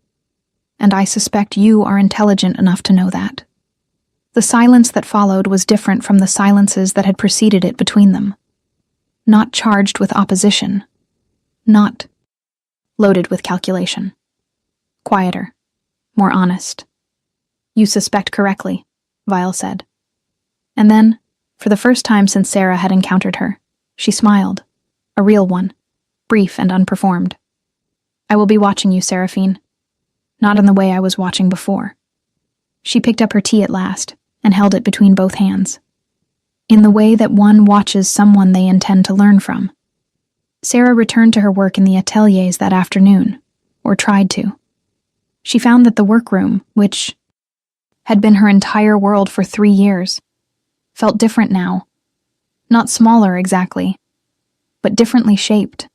And I suspect you are intelligent enough to know that. The silence that followed was different from the silences that had preceded it between them. Not charged with opposition. Not loaded with calculation. Quieter. More honest. You suspect correctly, Viel said. And then, for the first time since Sarah had encountered her, she smiled. A real one. Brief and unperformed. I will be watching you, Seraphine. Not in the way I was watching before. She picked up her tea at last and held it between both hands. In the way that one watches someone they intend to learn from. Sarah returned to her work in the ateliers that afternoon, or tried to. She found that the workroom, which had been her entire world for 3 years, felt different now. Not smaller exactly, but differently shaped.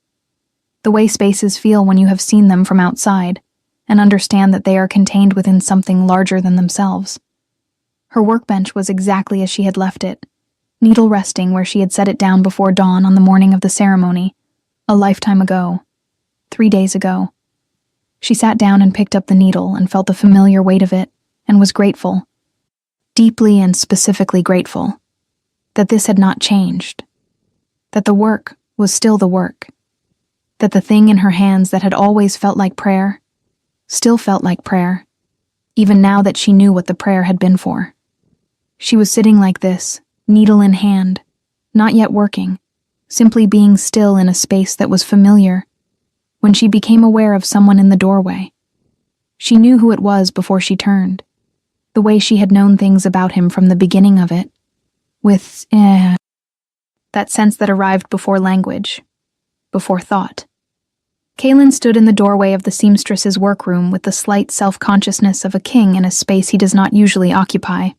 The way spaces feel when you have seen them from outside and understand that they are contained within something larger than themselves. Her workbench was exactly as she had left it, needle resting where she had set it down before dawn on the morning of the ceremony, a lifetime ago, 3 days ago. She sat down and picked up the needle and felt the familiar weight of it, and was grateful, deeply and specifically grateful, that this had not changed, that the work was still the work, that the thing in her hands that had always felt like prayer, still felt like prayer, even now that she knew what the prayer had been for. She was sitting like this, needle in hand, not yet working, simply being still in a space that was familiar, when she became aware of someone in the doorway. She knew who it was before she turned, the way she had known things about him from the beginning of it, with, that sense that arrived before language, before thought. Kaelin stood in the doorway of the seamstress's workroom with the slight self-consciousness of a king in a space he does not usually occupy,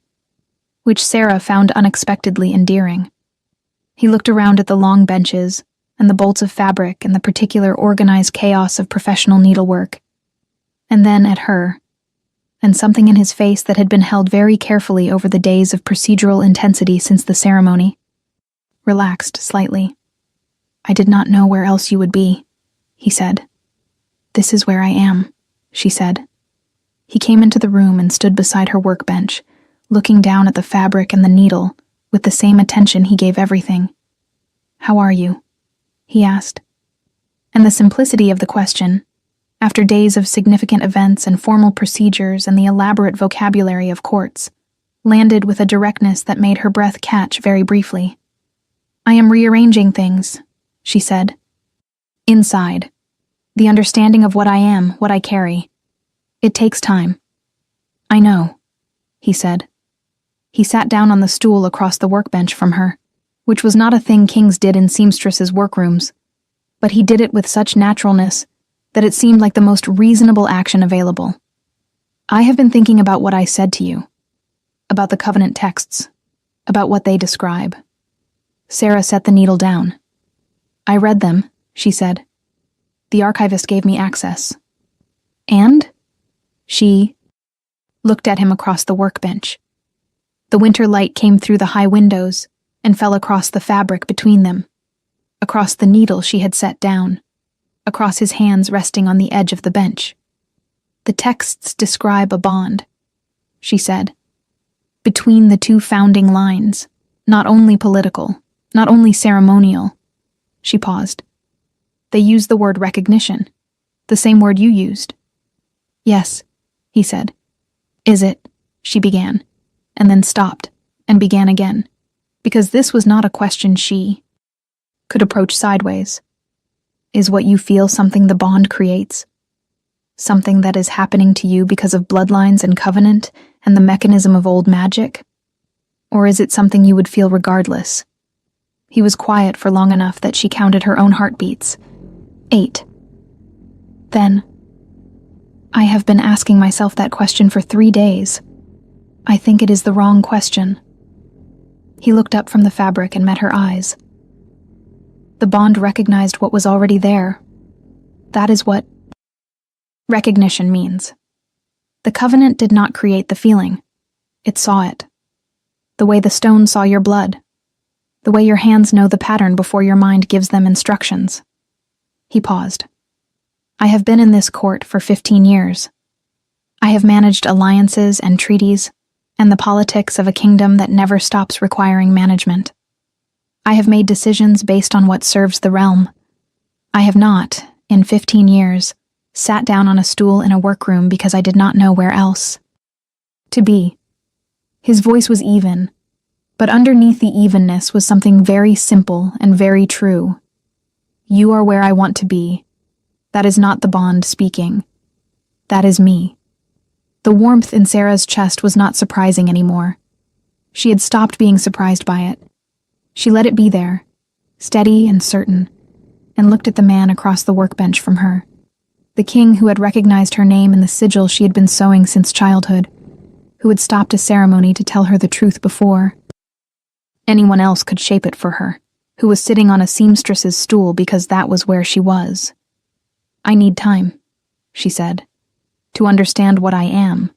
which Sarah found unexpectedly endearing. He looked around at the long benches and the bolts of fabric and the particular organized chaos of professional needlework, and then at her, and something in his face that had been held very carefully over the days of procedural intensity since the ceremony relaxed slightly. I did not know where else you would be, he said. This is where I am, she said. He came into the room and stood beside her workbench, looking down at the fabric and the needle with the same attention he gave everything. How are you? He asked. And the simplicity of the question, after days of significant events and formal procedures and the elaborate vocabulary of courts, landed with a directness that made her breath catch very briefly. I am rearranging things, she said. Inside. The understanding of what I am, what I carry. It takes time. I know, he said. He sat down on the stool across the workbench from her, which was not a thing kings did in seamstresses' workrooms, but he did it with such naturalness that it seemed like the most reasonable action available. I have been thinking about what I said to you, about the covenant texts, about what they describe. Sarah set the needle down. I read them, she said. The archivist gave me access. And? She looked at him across the workbench. The winter light came through the high windows and fell across the fabric between them, across the needle she had set down, across his hands resting on the edge of the bench. The texts describe a bond, she said, between the two founding lines, Not only political, not only ceremonial. She paused. They used the word recognition, the same word you used. Yes, he said. Is it? She began, and then stopped, and began again, because this was not a question she could approach sideways. Is what you feel something the bond creates? Something that is happening to you because of bloodlines and covenant and the mechanism of old magic? Or is it something you would feel regardless? He was quiet for long enough that she counted her own heartbeats. 8. Then, I have been asking myself that question for 3 days. I think it is the wrong question. He looked up from the fabric and met her eyes. The bond recognized what was already there. That is what recognition means. The covenant did not create the feeling. It saw it. The way the stone saw your blood. The way your hands know the pattern before your mind gives them instructions. He paused. I have been in this court for 15 years. I have managed alliances and treaties, and the politics of a kingdom that never stops requiring management. I have made decisions based on what serves the realm. I have not, in 15 years, sat down on a stool in a workroom because I did not know where else to be. His voice was even, but underneath the evenness was something very simple and very true. You are where I want to be. That is not the bond speaking. That is me. The warmth in Sarah's chest was not surprising anymore. She had stopped being surprised by it. She let it be there, steady and certain, and looked at the man across the workbench from her, the king who had recognized her name in the sigil she had been sewing since childhood, who had stopped a ceremony to tell her the truth before anyone else could shape it for her, who was sitting on a seamstress's stool because that was where she was. I need time, she said, to understand what I am,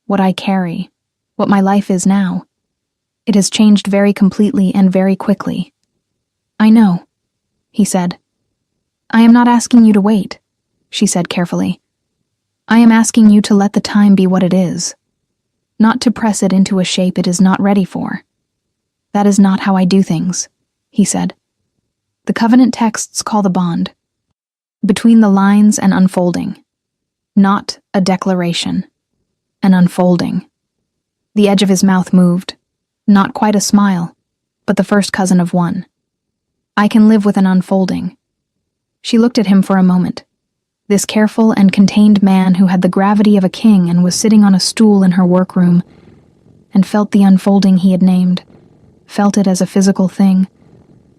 what I carry, what my life is now. It has changed very completely and very quickly. I know, he said. I am not asking you to wait, she said carefully. I am asking you to let the time be what it is, not to press it into a shape it is not ready for. That is not how I do things, he said. The covenant texts call the bond between the lines and unfolding, not a declaration, an unfolding. The edge of his mouth moved, not quite a smile, but the first cousin of one. I can live with an unfolding. She looked at him for a moment. This careful and contained man who had the gravity of a king and was sitting on a stool in her workroom, and felt the unfolding he had named, felt it as a physical thing,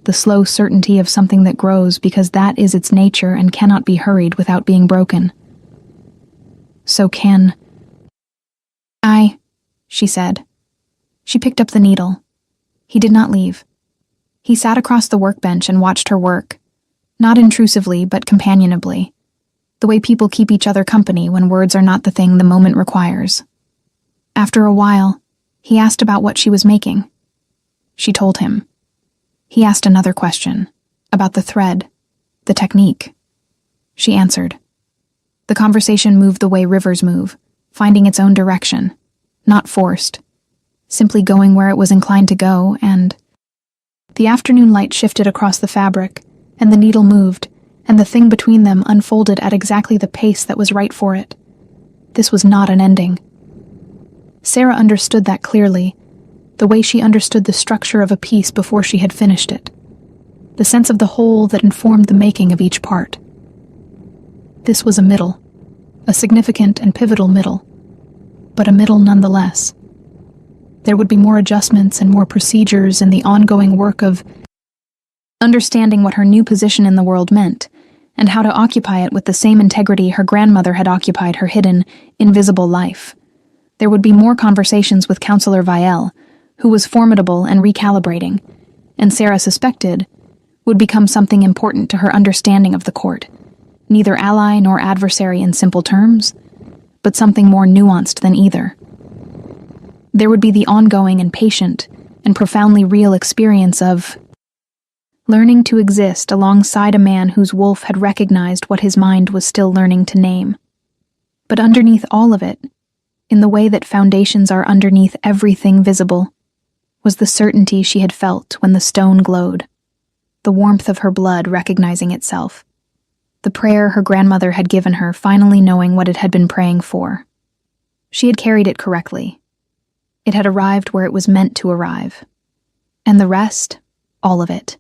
the slow certainty of something that grows because that is its nature and cannot be hurried without being broken. So can I, she said. She picked up the needle. He did not leave. He sat across the workbench and watched her work, not intrusively but companionably, the way people keep each other company when words are not the thing the moment requires. After a while, he asked about what she was making. She told him. He asked another question, about the thread, the technique. She answered. The conversation moved the way rivers move, finding its own direction, not forced, simply going where it was inclined to go, and the afternoon light shifted across the fabric, and the needle moved, and the thing between them unfolded at exactly the pace that was right for it. This was not an ending. Sarah understood that clearly, the way she understood the structure of a piece before she had finished it, the sense of the whole that informed the making of each part. This was a middle, a significant and pivotal middle, but a middle nonetheless. There would be more adjustments and more procedures in the ongoing work of understanding what her new position in the world meant, and how to occupy it with the same integrity her grandmother had occupied her hidden, invisible life. There would be more conversations with Counselor Vielle, who was formidable and recalibrating, and Sarah suspected, would become something important to her understanding of the court, neither ally nor adversary in simple terms, but something more nuanced than either. There would be the ongoing and patient and profoundly real experience of learning to exist alongside a man whose wolf had recognized what his mind was still learning to name. But underneath all of it, in the way that foundations are underneath everything visible, was the certainty she had felt when the stone glowed, the warmth of her blood recognizing itself, the prayer her grandmother had given her finally knowing what it had been praying for. She had carried it correctly. It had arrived where it was meant to arrive. And the rest, all of it,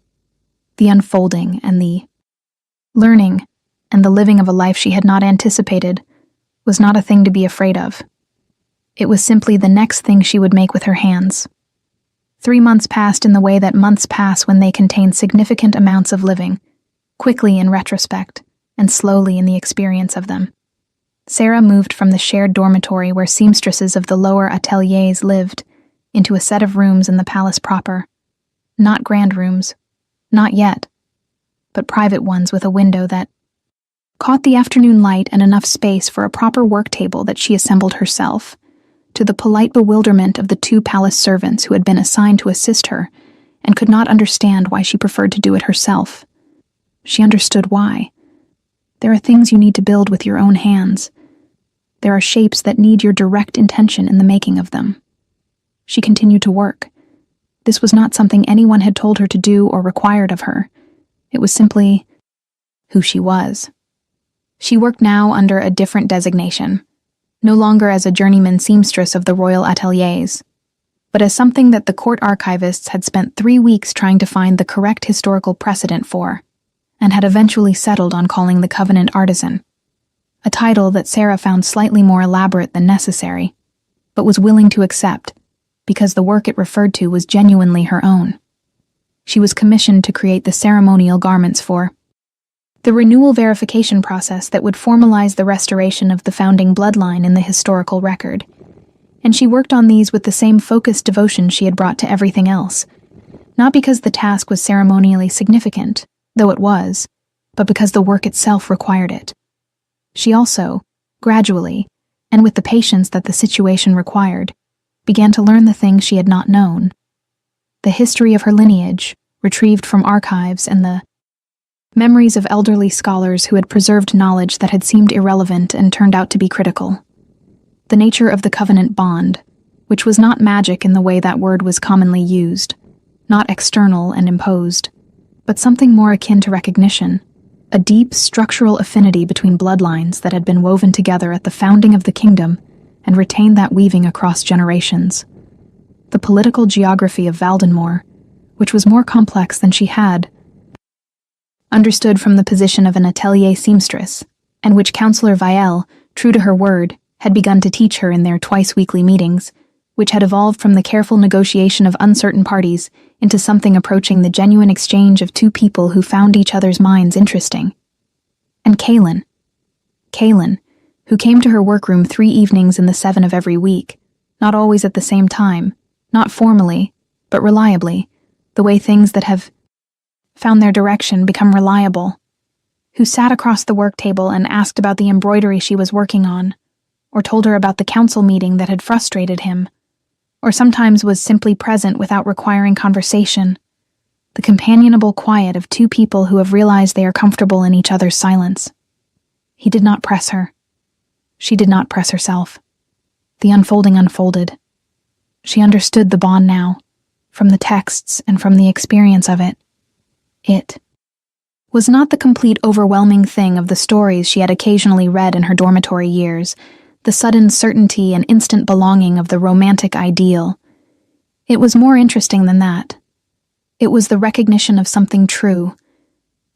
the unfolding and the learning and the living of a life she had not anticipated, was not a thing to be afraid of. It was simply the next thing she would make with her hands. 3 months passed in the way that months pass when they contain significant amounts of living, quickly in retrospect, and slowly in the experience of them. Sarah moved from the shared dormitory where seamstresses of the lower ateliers lived into a set of rooms in the palace proper. Not grand rooms, not yet, but private ones with a window that caught the afternoon light and enough space for a proper work table that she assembled herself, to the polite bewilderment of the 2 palace servants who had been assigned to assist her and could not understand why she preferred to do it herself. She understood why. There are things you need to build with your own hands. There are shapes that need your direct intention in the making of them. She continued to work. This was not something anyone had told her to do or required of her. It was simply who she was. She worked now under a different designation, no longer as a journeyman seamstress of the royal ateliers, but as something that the court archivists had spent 3 weeks trying to find the correct historical precedent for, and had eventually settled on calling the Covenant Artisan, a title that Sarah found slightly more elaborate than necessary, but was willing to accept, because the work it referred to was genuinely her own. She was commissioned to create the ceremonial garments for the renewal verification process that would formalize the restoration of the founding bloodline in the historical record, and she worked on these with the same focused devotion she had brought to everything else, not because the task was ceremonially significant, though it was, but because the work itself required it. She also, gradually, and with the patience that the situation required, began to learn the things she had not known. The history of her lineage, retrieved from archives, and the memories of elderly scholars who had preserved knowledge that had seemed irrelevant and turned out to be critical. The nature of the covenant bond, which was not magic in the way that word was commonly used, not external and imposed, but something more akin to recognition, a deep structural affinity between bloodlines that had been woven together at the founding of the kingdom and retained that weaving across generations. The political geography of Valdenmoor, which was more complex than she had understood from the position of an atelier seamstress, and which Councillor Vielle, true to her word, had begun to teach her in their twice-weekly meetings, which had evolved from the careful negotiation of uncertain parties into something approaching the genuine exchange of 2 people who found each other's minds interesting. And Kaylin, who came to her workroom 3 evenings in the 7 of every week, not always at the same time, not formally, but reliably, the way things that have found their direction become reliable, who sat across the work table and asked about the embroidery she was working on, or told her about the council meeting that had frustrated him, or sometimes was simply present without requiring conversation, the companionable quiet of 2 people who have realized they are comfortable in each other's silence. He did not press her. She did not press herself. The unfolding unfolded. She understood the bond now, from the texts and from the experience of it. It was not the complete overwhelming thing of the stories she had occasionally read in her dormitory years, the sudden certainty and instant belonging of the romantic ideal. It was more interesting than that. It was the recognition of something true,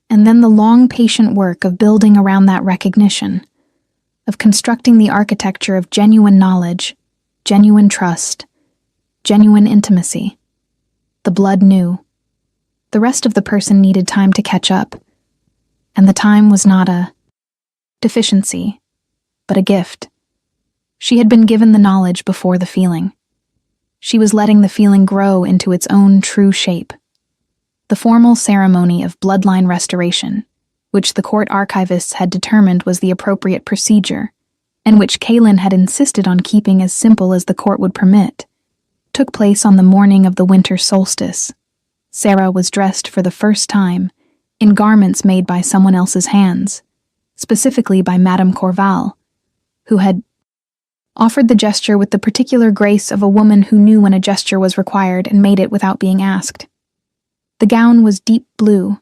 and then the long, patient work of building around that recognition, of constructing the architecture of genuine knowledge, genuine trust, genuine intimacy. The blood knew. The rest of the person needed time to catch up, and the time was not a deficiency, but a gift. She had been given the knowledge before the feeling. She was letting the feeling grow into its own true shape. The formal ceremony of bloodline restoration, which the court archivists had determined was the appropriate procedure, and which Kaylin had insisted on keeping as simple as the court would permit, took place on the morning of the winter solstice. Sarah was dressed for the first time in garments made by someone else's hands, specifically by Madame Corval, who had offered the gesture with the particular grace of a woman who knew when a gesture was required and made it without being asked. The gown was deep blue,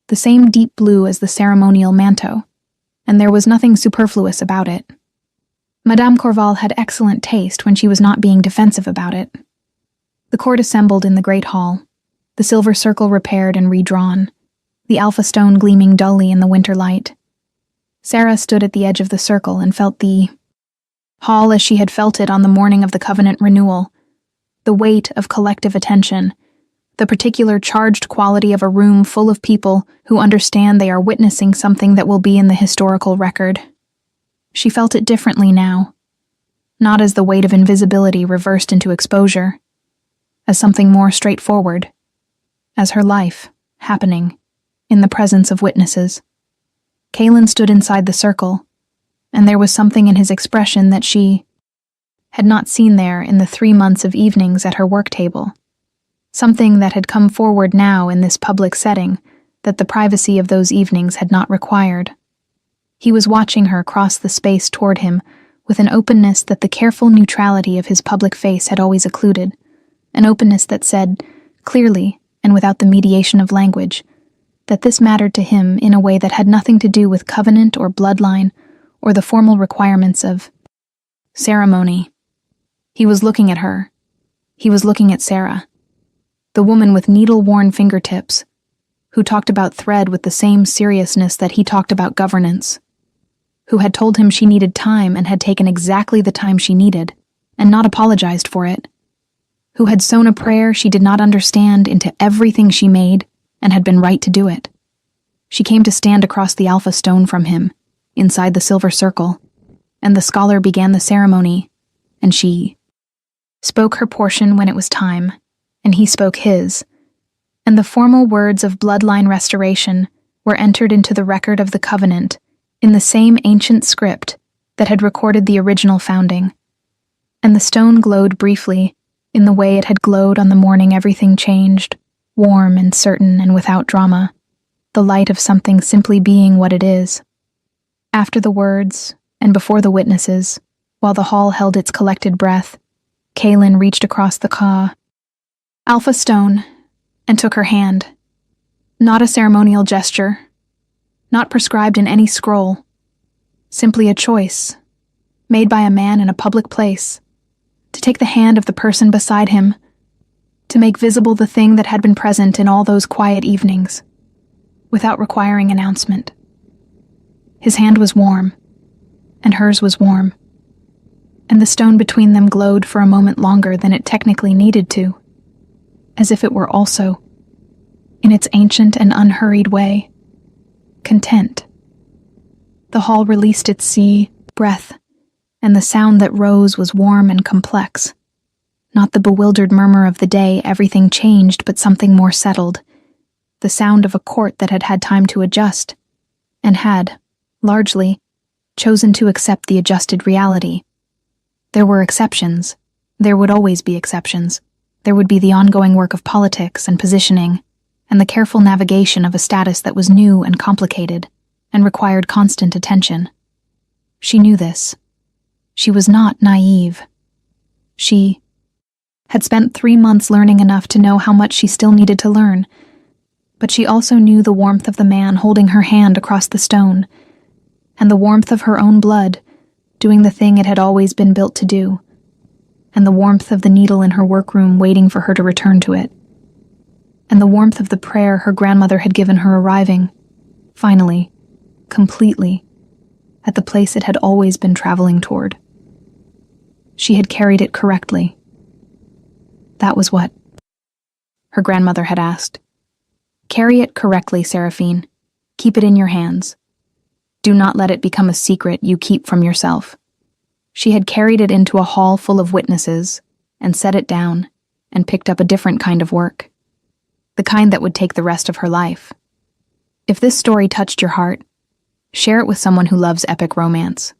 the same deep blue as the ceremonial manteau, and there was nothing superfluous about it. Madame Corval had excellent taste when she was not being defensive about it. The court assembled in the great hall, the silver circle repaired and redrawn, the alpha stone gleaming dully in the winter light. Sarah stood at the edge of the circle and felt the hall as she had felt it on the morning of the covenant renewal, the weight of collective attention, the particular charged quality of a room full of people who understand they are witnessing something that will be in the historical record. She felt it differently now, not as the weight of invisibility reversed into exposure, as something more straightforward, as her life, happening, in the presence of witnesses. Kaelin stood inside the circle, and there was something in his expression that she had not seen there in the 3 months of evenings at her work table. Something that had come forward now in this public setting that the privacy of those evenings had not required. He was watching her cross the space toward him with an openness that the careful neutrality of his public face had always occluded, an openness that said, clearly and without the mediation of language, that this mattered to him in a way that had nothing to do with covenant or bloodline or the formal requirements of ceremony. He was looking at her. He was looking at Sarah, the woman with needle-worn fingertips, who talked about thread with the same seriousness that he talked about governance, who had told him she needed time and had taken exactly the time she needed, and not apologized for it, who had sown a prayer she did not understand into everything she made and had been right to do it. She came to stand across the alpha stone from him, inside the silver circle, and the scholar began the ceremony, and she spoke her portion when it was time, and he spoke his, and the formal words of bloodline restoration were entered into the record of the covenant in the same ancient script that had recorded the original founding, and the stone glowed briefly in the way it had glowed on the morning everything changed, warm and certain and without drama, the light of something simply being what it is. After the words, and before the witnesses, while the hall held its collected breath, Kaelin reached across the alpha stone and took her hand. Not a ceremonial gesture, not prescribed in any scroll, simply a choice, made by a man in a public place, to take the hand of the person beside him, to make visible the thing that had been present in all those quiet evenings, without requiring announcement. His hand was warm, and hers was warm, and the stone between them glowed for a moment longer than it technically needed to, as if it were also, in its ancient and unhurried way, content. The hall released its sea, breath, and the sound that rose was warm and complex. Not the bewildered murmur of the day, everything changed, but something more settled. The sound of a court that had had time to adjust, and had, largely, chosen to accept the adjusted reality. There were exceptions. There would always be exceptions. There would be the ongoing work of politics and positioning, and the careful navigation of a status that was new and complicated, and required constant attention. She knew this. She was not naive. She had spent 3 months learning enough to know how much she still needed to learn, but she also knew the warmth of the man holding her hand across the stone, and the warmth of her own blood, doing the thing it had always been built to do, and the warmth of the needle in her workroom waiting for her to return to it, and the warmth of the prayer her grandmother had given her arriving, finally, completely, at the place it had always been traveling toward. She had carried it correctly. That was what her grandmother had asked. Carry it correctly, Seraphine. Keep it in your hands. Do not let it become a secret you keep from yourself. She had carried it into a hall full of witnesses, and set it down, and picked up a different kind of work. The kind that would take the rest of her life. If this story touched your heart, share it with someone who loves epic romance.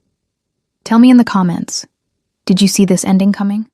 Tell me in the comments, did you see this ending coming?